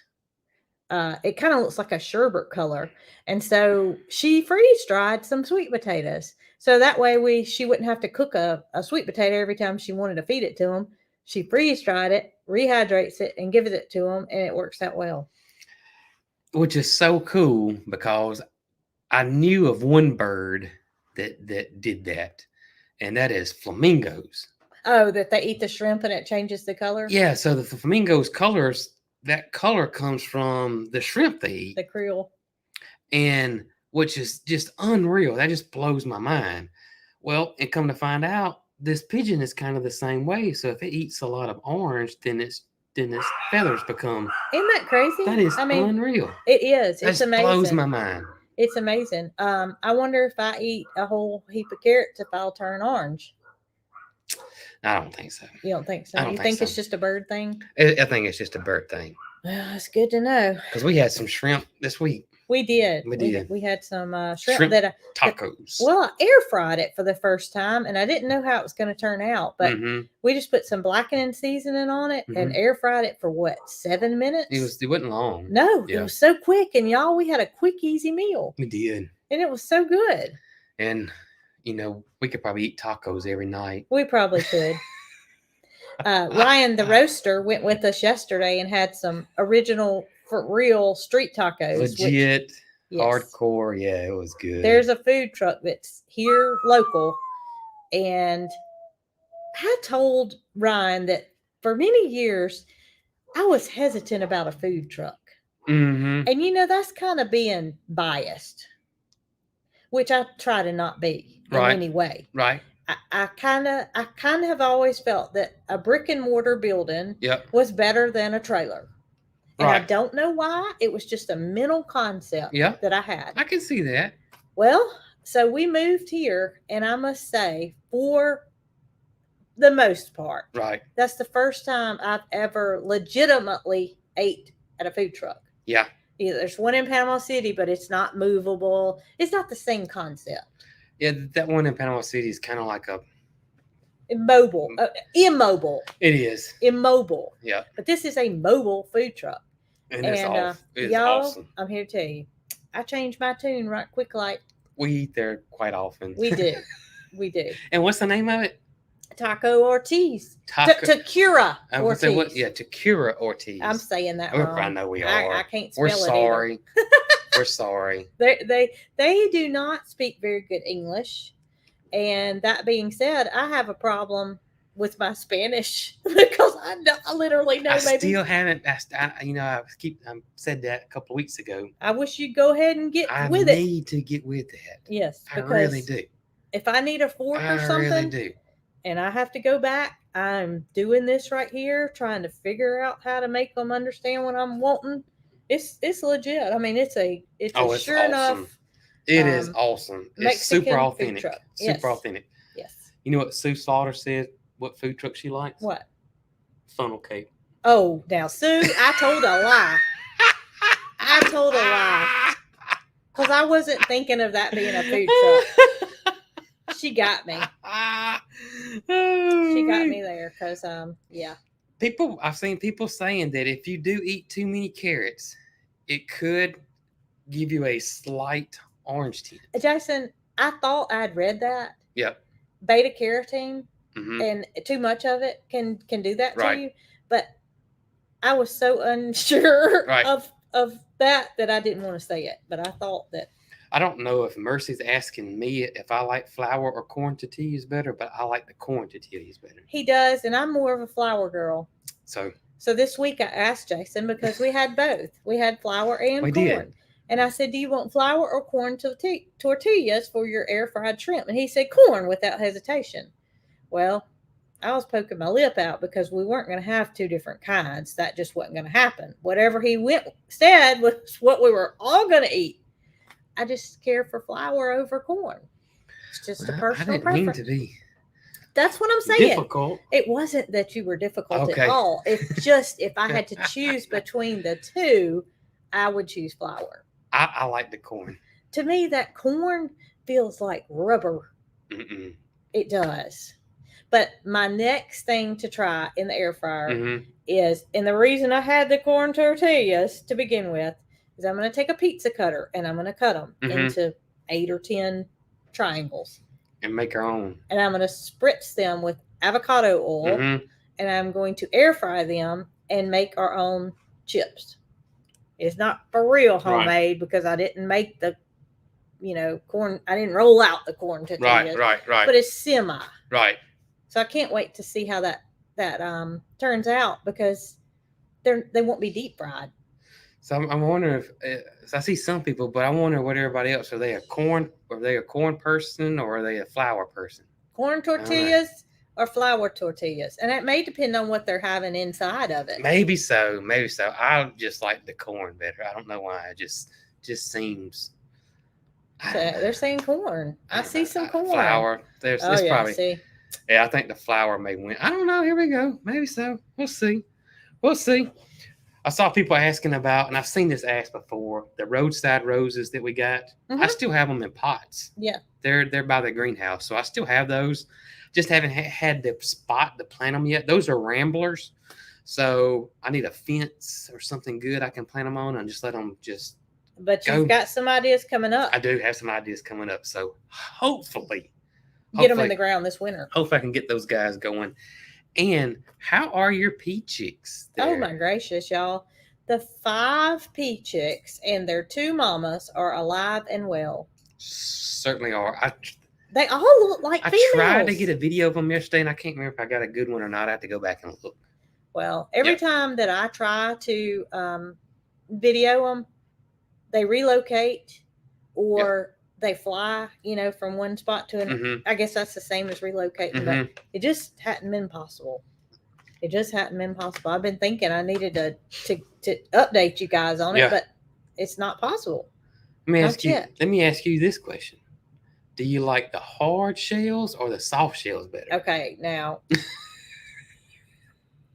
It kind of looks like a sherbet color, and so she freeze dried some sweet potatoes, so that way she wouldn't have to cook a sweet potato every time she wanted to feed it to them. She freeze dried it, rehydrates it, and gives it to them, and it works out well. Which is so cool, because I knew of one bird that did that, and that is flamingos. Oh, that they eat the shrimp and it changes the color? Yeah, so the flamingos' colors, that color comes from the shrimp they eat. The krill. And which is just unreal. That just blows my mind. Well, and come to find out, this pigeon is kind of the same way. So if it eats a lot of orange, then its feathers become. Isn't that crazy? That is unreal. It is. It's amazing. Blows my mind. It's amazing. I wonder if I eat a whole heap of carrots if I'll turn orange. I don't think so. You don't think so? I don't you think it's just a bird thing? I think it's just a bird thing. Well, it's good to know. Because we had some shrimp this week. We did. We had some shrimp that tacos. I air fried it for the first time, and I didn't know how it was going to turn out. But we just put some blackening seasoning on it and air fried it for 7 minutes? It wasn't long. No, it was so quick, and y'all, we had a quick, easy meal. We did, and it was so good. And we could probably eat tacos every night. We probably could. Ryan, the roaster, went with us yesterday and had some original, for real street tacos. Legit, hardcore. Yeah, it was good. There's a food truck that's here local. And I told Ryan that for many years, I was hesitant about a food truck. And, that's kind of being biased, which I try to not be in any way. Right. I kind of have always felt that a brick and mortar building was better than a trailer. And I don't know why. It was just a mental concept that I had. I can see that. Well, so we moved here, and I must say, for the most part, that's the first time I've ever legitimately ate at a food truck. Yeah. There's one in Panama City, but it's not movable. It's not the same concept. Yeah, that one in Panama City is kind of like a immobile. It is immobile. Yeah, but this is a mobile food truck. And it's y'all, awesome. I'm here to tell you, I changed my tune right quick. Like we eat there quite often. We do. And what's the name of it? Taco Ortiz. Tequila Ortiz. Tequila Ortiz. I'm saying that wrong. I know we are. I can't spell it. We're sorry. We're sorry. They do not speak very good English. And that being said, I have a problem with my Spanish because I literally know. I still haven't. I said that a couple of weeks ago. I wish you'd go ahead and get with it. I need to get with that. Yes, I really do. If I need a fork or something, I really do. And I have to go back, I'm doing this right here, trying to figure out how to make them understand what I'm wanting. It's legit. I mean, it's a sure awesome. enough It is awesome. It's Mexican super food authentic. truck. Super Yes. authentic. Yes. You know what Sue Slaughter said? What food truck she likes? What? Funnel cake. Oh, now Sue, I told a lie. I told a lie because I wasn't thinking of that being a food truck. She got me. She got me there because yeah. I've seen people saying that if you do eat too many carrots, it could give you a slight orange tint. Jason, I thought I'd read that. Yep. Beta carotene Mm-hmm. and too much of it can do that Right. to you. But I was so unsure Right. of that I didn't want to say it. But I thought that. I don't know if Mercy's asking me if I like flour or corn tortillas better, but I like the corn tortillas better. He does, and I'm more of a flour girl. So this week I asked Jason because we had both. We had flour and we corn. Did. And I said, do you want flour or corn tortillas for your air fried shrimp? And he said, corn without hesitation. Well, I was poking my lip out because we weren't going to have two different kinds. That just wasn't going to happen. Whatever he said was what we were all going to eat. I just care for flour over corn. It's just a personal preference. I didn't mean to be. That's what I'm saying. Difficult. It wasn't that you were difficult at all. It's just if I had to choose between the two, I would choose flour. I like the corn. To me, that corn feels like rubber. Mm-mm. It does. But my next thing to try in the air fryer is, and the reason I had the corn tortillas to begin with, is I'm going to take a pizza cutter and I'm going to cut them into 8 or 10 triangles. And make our own. And I'm going to spritz them with avocado oil. And I'm going to air fry them and make our own chips. It's not for real homemade because I didn't make the, corn. I didn't roll out the corn tortillas. Right. But it's semi. Right. So I can't wait to see how that turns out because they won't be deep fried. So I'm wondering if I see some people, but I wonder what everybody else are. They a corn person or are they a flour person? Corn tortillas or flour tortillas, and it may depend on what they're having inside of it. Maybe so. I just like the corn better. I don't know why. It just seems. They're saying corn. I see some corn. Flour. There's probably. See. Yeah, I think the flour may win. I don't know. Here we go. Maybe so. We'll see. I saw people asking about, and I've seen this asked before, the roadside roses that we got. I still have them in pots. Yeah. They're by the greenhouse. So I still have those. Just haven't had the spot to plant them yet. Those are ramblers. So I need a fence or something good I can plant them on and just let them just But you've got some ideas coming up. I do have some ideas coming up. So hopefully. Get them in the ground this winter. Hopefully I can get those guys going. And how are your pea chicks there? Oh, my gracious, y'all. The 5 pea chicks and their 2 mamas are alive and well. Certainly are. They all look like females. I tried to get a video of them yesterday, and I can't remember if I got a good one or not. I have to go back and look. Well, every time that I try to video them, they relocate or they fly, from one spot to another. I guess that's the same as relocating, but it just hadn't been possible. I've been thinking I needed to update you guys on it, but it's not possible. Let me ask you this question. Do you like the hard shells or the soft shells better? Okay, now,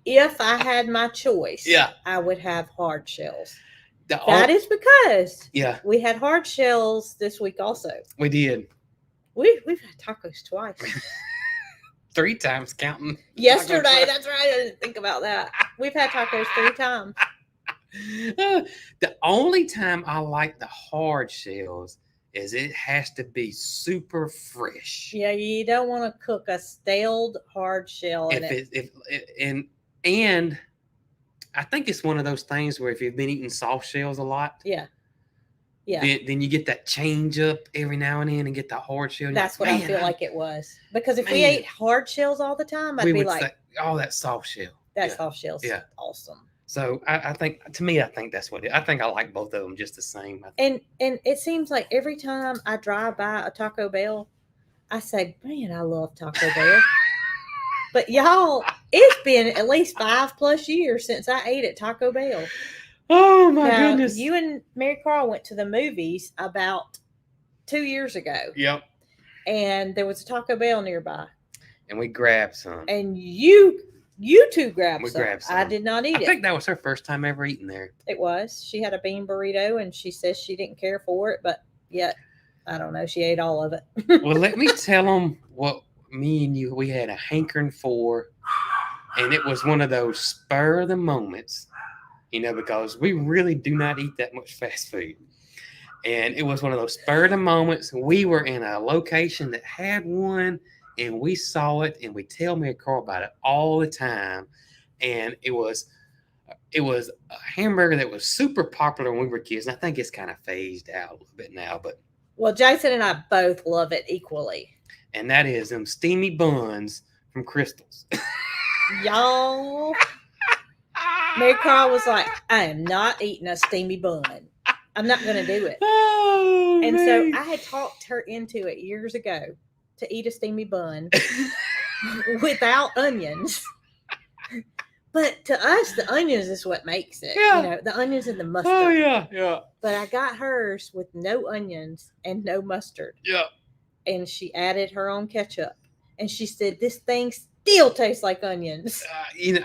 if I had my choice, I would have hard shells. That is because we had hard shells this week also. We did. We've had tacos twice. 3 times counting. Yesterday, that's right. I didn't think about that. We've had tacos 3 times. The only time I like the hard shells is it has to be super fresh. Yeah, you don't want to cook a staled hard shell and I think it's one of those things where if you've been eating soft shells a lot, then you get that change up every now and then and get the hard shell. That's what I feel like it was. Because if we ate hard shells all the time, I'd be like, that soft shell. That soft shell's awesome. So I think that's what it is. I think I like both of them just the same. And it seems like every time I drive by a Taco Bell, I say, man, I love Taco Bell. But y'all, it's been at least 5+ years since I ate at Taco Bell. Oh my goodness. You and Mary Carl went to the movies about 2 years ago, Yep. and there was a Taco Bell nearby, And we grabbed some. and you two grabbed We some. grabbed some. I did not eat I it. think that was her first time ever eating there. It was. She had a bean burrito, and she says she didn't care for it, but yet I don't know. She ate all of it. Well, let me tell them what me and you we had a hankering for, and it was one of those spur of the moments, because we really do not eat that much fast food. And it was one of those spur of the moments. We were in a location that had one, and we saw it, and we tell Mary Carl about it all the time. And it was a hamburger that was super popular when we were kids, and I think it's kind of phased out a little bit now. But Well, Jason and I both love it equally. and that is them steamy buns from Crystal's. Y'all, Mary Carl was like, I am not eating a steamy bun. I'm not going to do it. Oh, And man. so I had talked her into it years ago to eat a steamy bun without onions. But to us, the onions is what makes it. Yeah. The onions and the mustard. Oh yeah. But I got hers with no onions and no mustard. Yeah. And she added her own ketchup. And she said, this thing still tastes like onions.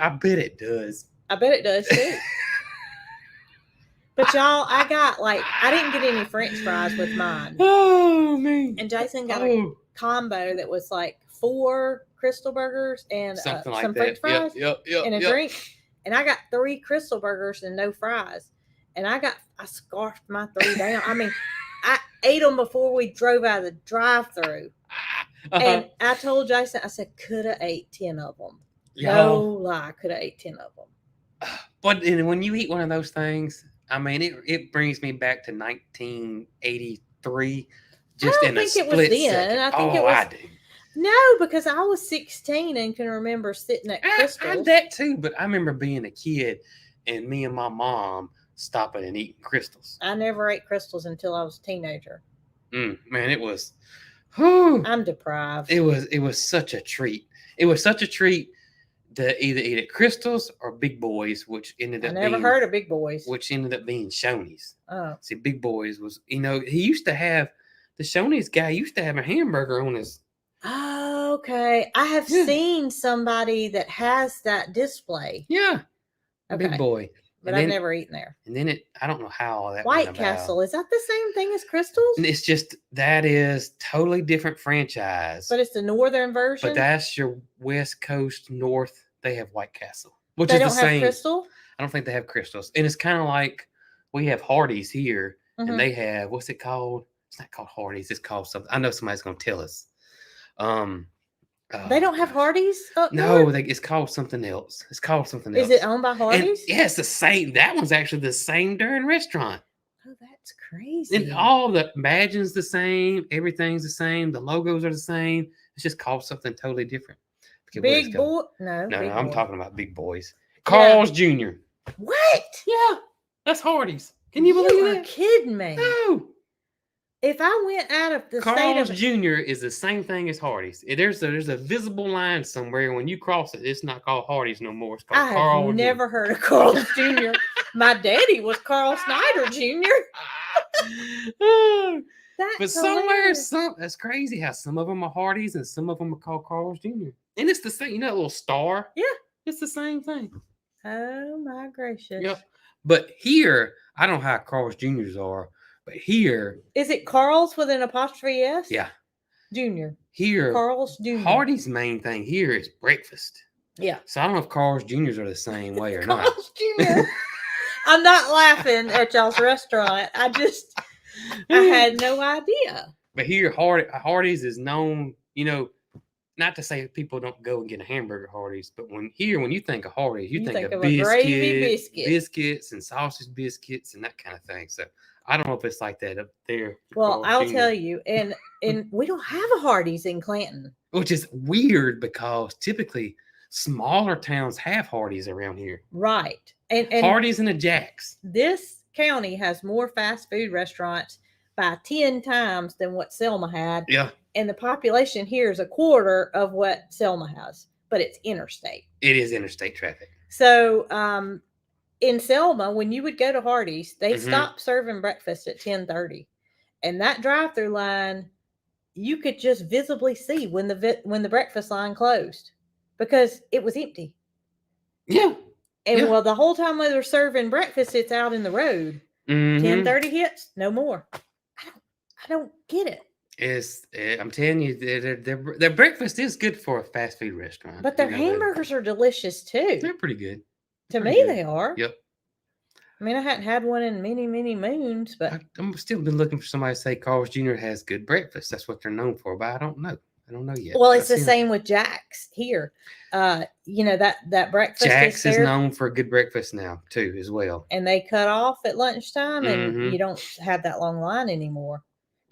I bet it does. I bet it does too. But y'all, I didn't get any French fries with mine. Oh man. And Jason got a combo that was like 4 Crystal burgers and Something like some that. French fries Yep. and a drink. And I got 3 Crystal burgers and no fries. And I scarfed my 3 down. I mean, I ate them before we drove out of the drive-thru. And I told Jason, I said, could have ate 10 of them. No lie, could have ate 10 of them. But when you eat one of those things, I mean, it brings me back to 1983. Just I in don't a think it was split then. second. I think it was. I do. No, because I was 16 and can remember sitting at Crystal's. I that too, but I remember being a kid and me and my mom stopping and eating Crystals. I never ate Crystals until I was a teenager. Man, it was. Whew, I'm deprived. It was such a treat. It was such a treat to either eat at Crystal's or Big Boys, which ended up I never heard of Big Boys. which ended up being Shoney's. Oh. See, Big Boys was, he used to have, the Shoney's guy used to have a hamburger on his. Oh, okay. I have seen somebody that has that display. Yeah. Okay. Big Boy. But I've never eaten there. And then I don't know how all that White went Castle, about. is that the same thing as Crystal's? It's just, that is totally different franchise. But it's the northern version? But that's your West Coast North. They have White Castle, which they is the don't have same. Crystal? I don't think they have Crystals. And it's kind of like we have Hardee's here, and they have, what's it called? It's not called Hardee's. It's called something. I know somebody's going to tell us. They don't have Hardee's up No, there? it's called something else. It's called something else. Is it owned by Hardee's? Yeah, it's the same. That one's actually the same darn restaurant. Oh, that's crazy. And all the badging's the same. Everything's the same. The logos are the same. It's just called something totally different. Big Boy? No, No, Big I'm Boy. talking about Big Boys. Carl's Jr. What? Yeah, that's Hardee's. Can you believe You are that? kidding me. No. If I went out of the state Carl's of Jr. is the same thing as Hardee's. There's a visible line somewhere. When you cross it, it's not called Hardee's no more. It's called I have Carl Jr. never heard of Carl's Jr. My daddy was Carl Snyder Jr. That's But somewhere, hilarious. that's crazy how some of them are Hardee's and some of them are called Carl's Jr. And it's the same, that little star? Yeah. It's the same thing. Oh my gracious. Yep. But here, I don't know how Carl's Jr.'s are, but here. Is it Carl's with an apostrophe S? Yeah. Junior. Here, Carl's Jr. Hardee's main thing here is breakfast. Yeah. So I don't know if Carl's Jr.'s are the same way or not. Carl's Jr. I'm not laughing at y'all's restaurant. I had no idea. But here, Hardee's is known, not to say people don't go and get a hamburger at Hardee's, but when you think of Hardee's, you think of a gravy biscuit. biscuits and sausage biscuits and that kind of thing. So I don't know if it's like that up there. Well, I'll tell you, and we don't have a Hardee's in Clanton. Which is weird because typically smaller towns have Hardee's around here. Right. And Hardee's and a Jack's. This county has more fast food restaurants by 10 times than what Selma had. Yeah. And the population here is a quarter of what Selma has, but it's interstate. It is interstate traffic. So in Selma, when you would go to Hardee's, they stopped serving breakfast at 10:30. And that drive-through line, you could just visibly see when the breakfast line closed because it was empty. Yeah. And Yeah. well, the whole time they were serving breakfast, it's out in the road. 10:30 hits, no more. I don't get it. I'm telling you, their breakfast is good for a fast food restaurant. But their hamburgers are delicious too. They're pretty good. To Pretty me, good. they are. Yep. I mean, I hadn't had one in many, many moons, but I'm still been looking for somebody to say Carl's Jr. has good breakfast. That's what they're known for, but I don't know. I don't know yet. well, it's the same with Jack's here. That breakfast Jack's is there, known for a good breakfast now too, as well. and they cut off at lunchtime, and Mhm. you don't have that long line anymore,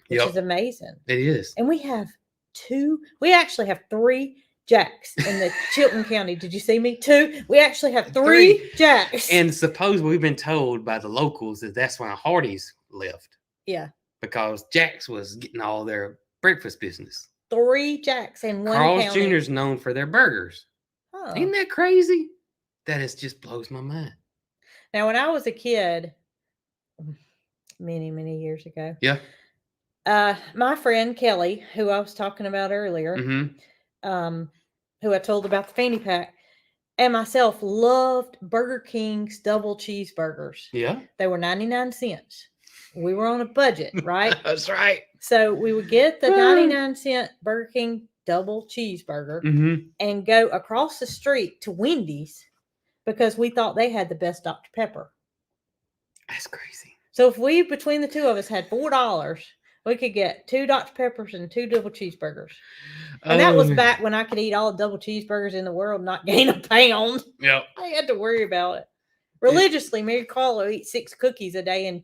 which is amazing. It is. And we actually have 3 Jacks in the Chilton County. Did you see me? 2. We actually have 3 Jacks. And suppose we've been told by the locals that that's why Hardee's left. Yeah. Because Jack's was getting all their breakfast business. 3 Jacks in one Carl's county. Jr. is known for their burgers. Huh. Isn't that crazy? That just blows my mind. Now, when I was a kid, many, many years ago. Yeah. My friend Kelly, who I was talking about earlier, who I told about the fanny pack, and myself loved Burger King's double cheeseburgers. Yeah. They were 99 cents. We were on a budget, right? That's right. So we would get the 99-cent Burger King double cheeseburger and go across the street to Wendy's because we thought they had the best Dr. Pepper. That's crazy. So if we, between the two of us, had $4, we could get 2 Dr. Peppers and 2 double cheeseburgers. And that was back when I could eat all the double cheeseburgers in the world, not gain a pound. Yep. I had to worry about it. Religiously, Mary Carl will eat 6 cookies a day and,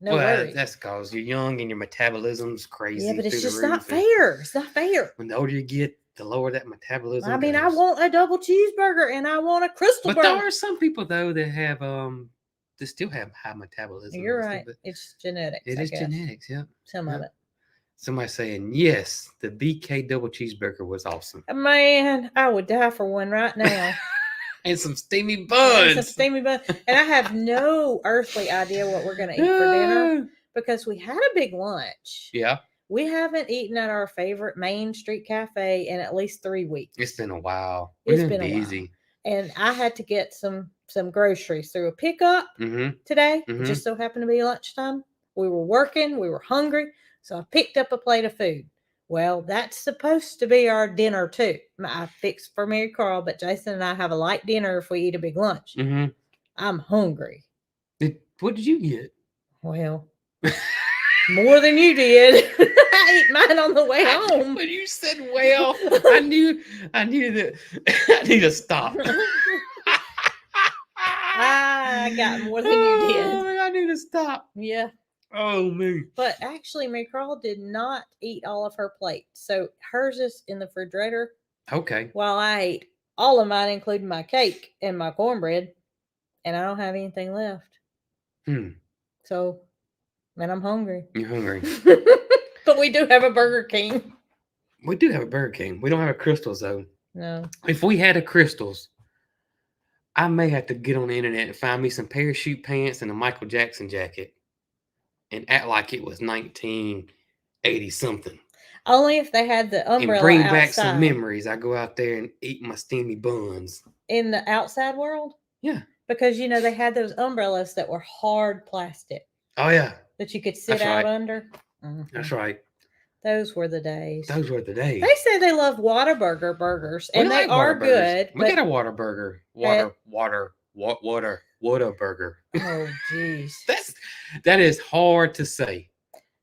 no worries. That's because you're young and your metabolism's crazy. Yeah, but it's just not fair. It's not fair. When the older you get, the lower that metabolism I mean, goes. I want a double cheeseburger and I want a crystal burger. But there are some people, though, that have they still have high metabolism. You're right. It's genetics. It is genetics, yeah. Some of it. Somebody saying, yes, the BK double cheeseburger was awesome. Man, I would die for one right now. And some steamy buns. And I have no earthly idea what we're going to eat for dinner because we had a big lunch. Yeah. We haven't eaten at our favorite Main Street Cafe in at least 3 weeks. It's been a while. It's been busy. And I had to get some groceries through a pickup today. It just so happened to be lunchtime. We were working. We were hungry. So I picked up a plate of food. Well, that's supposed to be our dinner too. I fixed for Mary Carl, but Jason and I have a light dinner if we eat a big lunch. I'm hungry. What did you get? Well, more than you did. I ate mine on the way home. When you said well, I knew that I need to stop. I got more than you did. I need to stop. Yeah. Oh, man. But actually, Mary Carl did not eat all of her plate. So hers is in the refrigerator. Okay. While I ate all of mine, including my cake and my cornbread. And I don't have anything left. So, man, I'm hungry. You're hungry. But we do have a Burger King. We do have a Burger King. We don't have a Crystal's, though. No. If we had a Crystal's, I may have to get on the internet and find me some parachute pants and a Michael Jackson jacket and act like it was 1980 something. Only if they had the umbrella and bring outside. back some memories. I go out there and eat my steamy buns. In the outside world? Yeah. Because, they had those umbrellas that were hard plastic. Oh, yeah. That you could sit out under. That's right. Those were the days. Those were the days. They say they love Whataburger burgers, and they are good. We got a Whataburger. Whataburger. Oh, jeez. That is hard to say.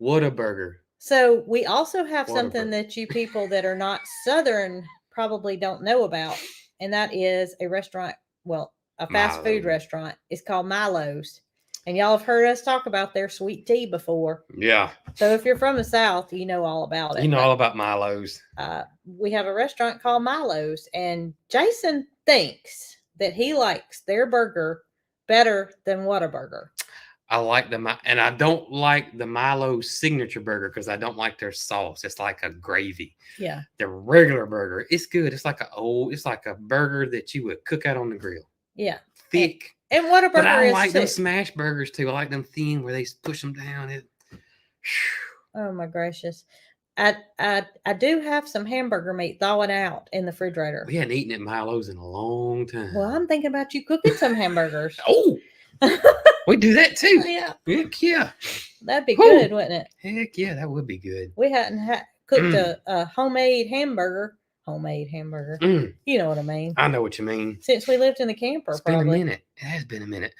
Whataburger. So we also have something that you people that are not Southern probably don't know about, and that is a restaurant. Well, a fast food restaurant. It's called Milo's. And y'all have heard us talk about their sweet tea before. Yeah. So if you're from the South, you know all about it. You know all about Milo's. We have a restaurant called Milo's, and Jason thinks that he likes their burger better than Whataburger. I like and I don't like the Milo's signature burger because I don't like their sauce. It's like a gravy. Yeah. The regular burger, it's good. It's like a burger that you would cook out on the grill. Yeah. Thick. And Whataburger but I is like too. them smash burgers too. I like them thin where they push them down. Oh my gracious. I do have some hamburger meat thawing out in the refrigerator. We hadn't eaten at Milo's in a long time. Well, I'm thinking about you cooking some hamburgers. Oh, we do that too. Yeah, Heck yeah. that'd be Whew. good, wouldn't it? Heck yeah, that would be good. We hadn't cooked a homemade hamburger. Homemade hamburger. You know what I mean. I know what you mean. Since we lived in the camper, It's probably. been a minute. It has been a minute.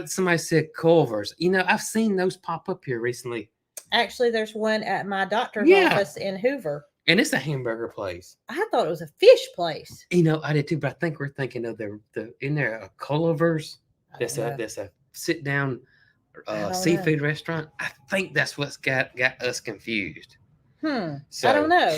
Somebody said Culver's. I've seen those pop up here recently. Actually, there's one at my doctor's office in Hoover. And it's a hamburger place. I thought it was a fish place. I did too, but I think we're thinking of the in there a Culver's. That's a sit down seafood restaurant. I think that's what's got us confused. So, I don't know.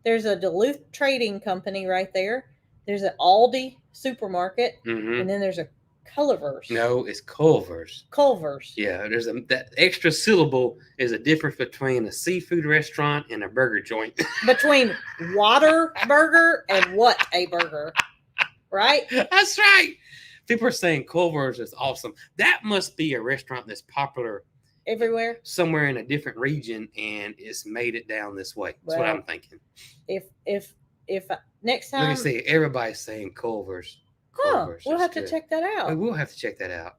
There's a Duluth Trading Company right there. There's an Aldi supermarket, and then there's a Culver's. No, it's Culver's. Culver's. Yeah, there's that extra syllable is a difference between a seafood restaurant and a burger joint. Between water burger and what a burger, right? That's right. People are saying Culver's is awesome. That must be a restaurant that's popular everywhere, somewhere in a different region, and it's made it down this way. That's what I'm thinking. If next time, let me see. Everybody's saying Culver's. We'll have to check that out. We will have to check that out.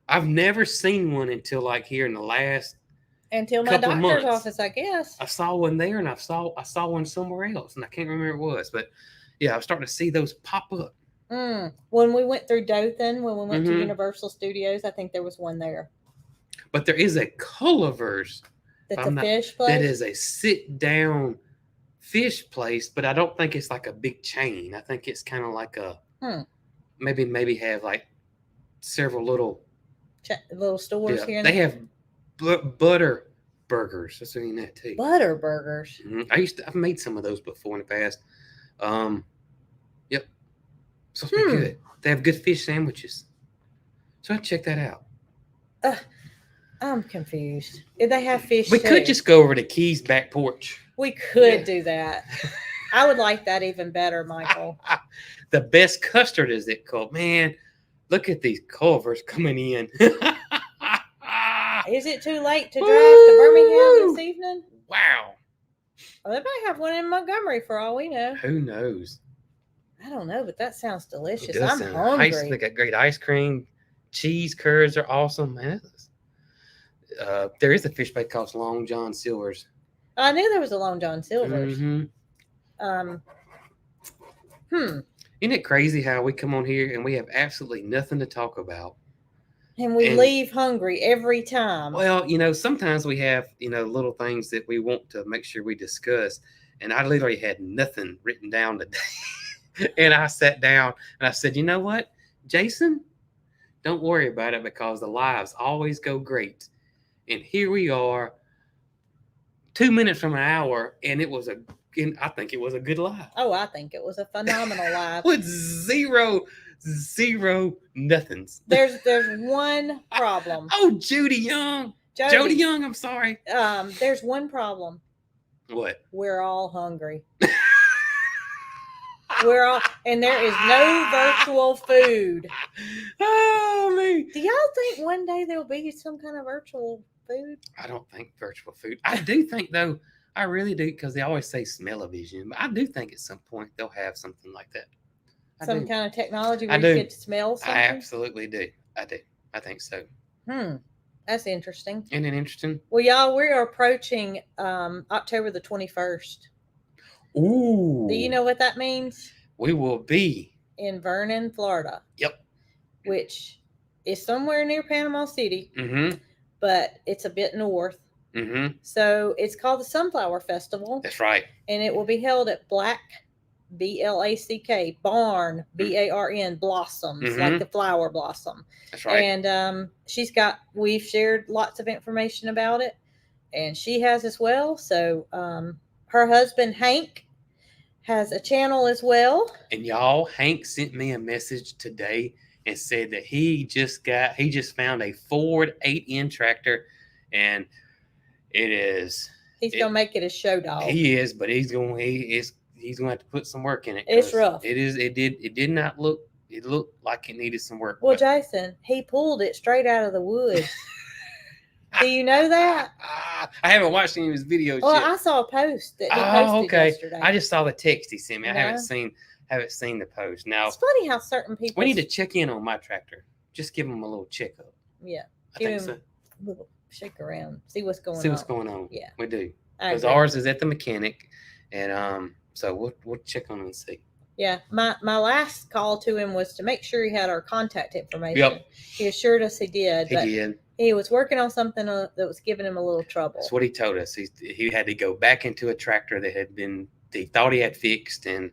I've never seen one until like here in the last my doctor's office, I guess. I saw one there, and I saw one somewhere else, and I can't remember what it was. But yeah, I'm starting to see those pop up. When we went through Dothan, when we went to Universal Studios, I think there was one there. But there is a Culver's. That's a fish place? That is a sit-down fish place, but I don't think it's like a big chain. I think it's kind of like a maybe have like several little stores here. They have butter burgers. I've seen that too. Butter burgers. I've made some of those before in the past. Yep. So it's pretty good. They have good fish sandwiches. So I'd check that out. I'm confused. They have fish. We could just go over to Key's back porch. We could do that. I would like that even better, Michael. The best custard is it called? Man, look at these Culvers coming in. Is it too late to drive to Birmingham this evening? Wow. Well, they might have one in Montgomery for all we know. Who knows? I don't know, but that sounds delicious. I'm hungry. They got great ice cream. Cheese curds are awesome, man. There is a fish place called Long John Silver's. I knew there was a Long John Silver's. Isn't it crazy how we come on here and we have absolutely nothing to talk about? And we leave hungry every time. Well, sometimes we have, little things that we want to make sure we discuss. And I literally had nothing written down today. And I sat down and I said, you know what, Jason, don't worry about it because the lives always go great. And here we are 2 minutes from an hour, and I think it was a good live. Oh, I think it was a phenomenal live. With zero nothings. There's one problem. Jody Young. Jody Young, I'm sorry. There's one problem. What? We're all hungry. And there is no virtual food. Oh, man. Do y'all think one day there'll be some kind of virtual food? I don't think virtual food. I do think, though, I really do, because they always say smell-o-vision. But I do think at some point they'll have something like that. Some kind of technology where you could smell something? I absolutely do. I do. I think so. That's interesting. Isn't it interesting? Well, y'all, we are approaching October the 21st. Ooh. Do you know what that means? We will be in Vernon, Florida. Yep. Which is somewhere near Panama City, but it's a bit north. So it's called the Sunflower Festival. That's right. And it will be held at Black, BLACK, Barn, BARN, Blossoms, like the flower blossom. That's right. And we've shared lots of information about it, and she has as well. So her husband, Hank, has a channel as well. And y'all, Hank sent me a message today and said that he just found a Ford 8N tractor, and he's gonna make it a show dog. He is, but he's gonna have to put some work in it. It's rough. It did not look. It looked like it needed some work. Well, Jason, he pulled it straight out of the woods. Do you know that? I haven't watched any of his videos Well, yet. I saw a post that he posted yesterday. I just saw the text he sent me. I No. haven't seen the post. Now It's funny how certain people. we need to check in on my tractor. Just give him a little checkup. Yeah, I give think him so. a little shake around, see what's going on. See what's going on. Yeah, we do. I Because agree. ours is at the mechanic, and so we'll check on him and see. Yeah, my last call to him was to make sure he had our contact information. Yep. He assured us he did. He did. He was working on something that was giving him a little trouble. That's what he told us. He had to go back into a tractor that he thought he had fixed, and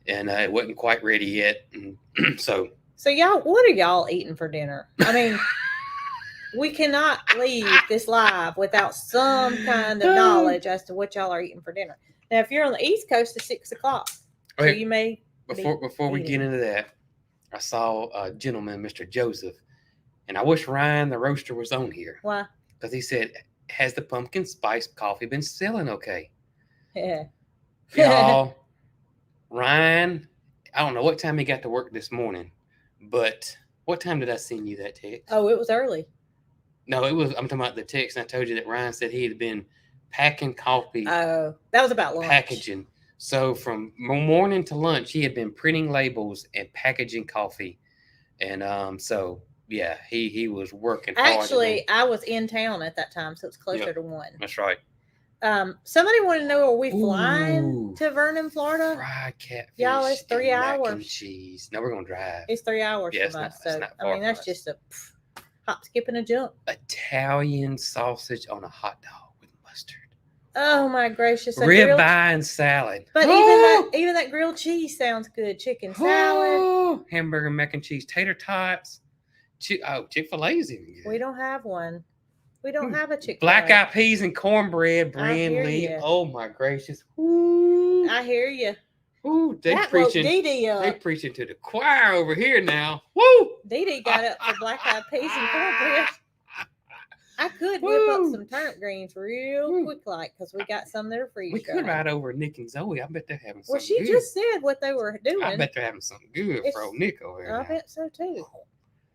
it wasn't quite ready yet. And so y'all, what are y'all eating for dinner? I mean, we cannot leave this live without some kind of knowledge as to what y'all are eating for dinner. Now, if you're on the East Coast, it's 6:00. So you may before we get into that, I saw a gentleman, Mr. Joseph, and I wish Ryan the roaster was on here. Why? Because he said, "Has the pumpkin spice coffee been selling okay?" Yeah. Y'all, Ryan, I don't know what time he got to work this morning, but what time did I send you that text? Oh, it was early. No, I'm talking about the text. And I told you that Ryan said he had been packing coffee. Oh, that was about lunch. Packaging. So from morning to lunch, he had been printing labels and packaging coffee, and so yeah, he was working hard. Actually, I was in town at that time, so it's closer to 1. That's right. Somebody wanted to know, are we flying to Vernon, Florida? Fried catfish. Y'all, it's 3 hours. Mac and cheese. No, we're gonna drive. It's 3 hours from us. So I mean, that's just a hop, skip, and a jump. Italian sausage on a hot dog with mustard. Oh my gracious! Ribeye and salad. But even that grilled cheese sounds good. Chicken salad, hamburger, mac and cheese, tater tots. Chick-fil-A's even good. We don't have one. We don't have a Chick-fil-A. Black eyed peas and cornbread, Brandley. Oh my gracious! Ooh. I hear you. Ooh, they preaching. They preaching to the choir over here now. Woo! Dee got up for black eyed peas and cornbread. I could whip up some turnip greens real quick, because we got some that are freeze. We could ride over Nick and Zoe. I bet they're having something. Well, she good. just said what they were doing. I bet they're having something good for old Nick over here. I bet so too.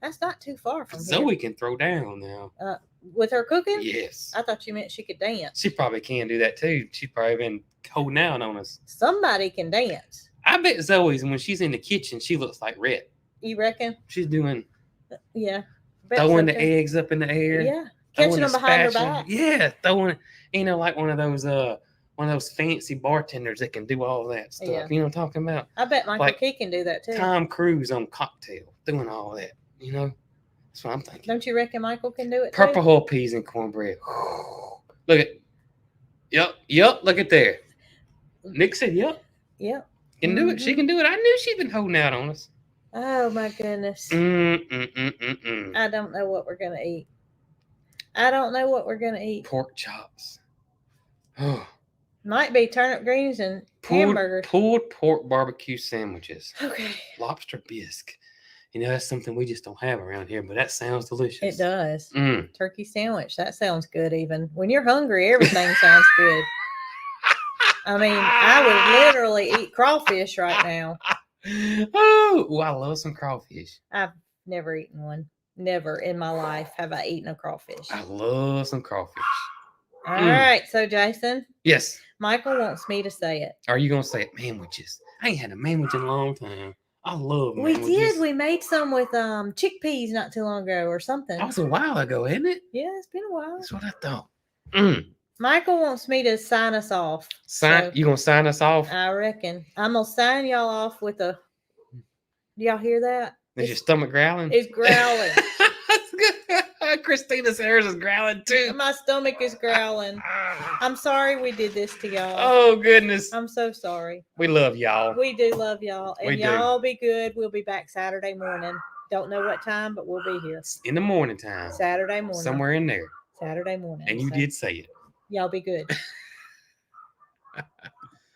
That's not too far from Zoe here. can throw down now. With her cooking? Yes. I thought you meant she could dance. She probably can do that too. She's probably been holding out on us. Somebody can dance. I bet Zoe's, when she's in the kitchen, she looks like Rhett. You reckon? She's doing. Yeah. Throwing the eggs up in the air. Yeah. Catching them behind her back. Yeah, throwing, like one of those fancy bartenders that can do all that stuff. Yeah. You know what I'm talking about? I bet Michael Key can do that too. Tom Cruise on Cocktail, doing all that. That's what I'm thinking. Don't you reckon Michael can do it? Purple whole peas and cornbread. Look at. Yep. Look at there. Nick said, "Yep." Yep. Can do it. She can do it. I knew she'd been holding out on us. Oh my goodness. I don't know what we're gonna eat. Pork chops. Oh. Might be turnip greens and hamburgers. Pulled pork barbecue sandwiches. Okay. Lobster bisque. That's something we just don't have around here, but that sounds delicious. It does. Turkey sandwich. That sounds good. Even when you're hungry, everything sounds good. I mean, I would literally eat crawfish right now. Oh, I love some crawfish. I've never eaten one. Never in my life have I eaten a crawfish. I love some crawfish. All right. So, Jason. Yes. Michael wants me to say it. Are you going to say it? Manwiches. I ain't had a manwich in a long time. I love manwiches. We did. We made some with chickpeas not too long ago or something. That was a while ago, isn't it? Yeah, it's been a while. That's what I thought. Michael wants me to sign us off. You going to sign us off? I reckon. I'm going to sign y'all off with a... Do y'all hear that? Is your stomach growling? It's growling. That's good. Christina's hairs is growling too. My stomach is growling. I'm sorry we did this to y'all. Oh, goodness. I'm so sorry. We love y'all. We do love y'all. And y'all be good. We'll be back Saturday morning. Don't know what time, but we'll be here. In the morning time. Saturday morning. Somewhere in there. Saturday morning. And you did say it. Y'all be good.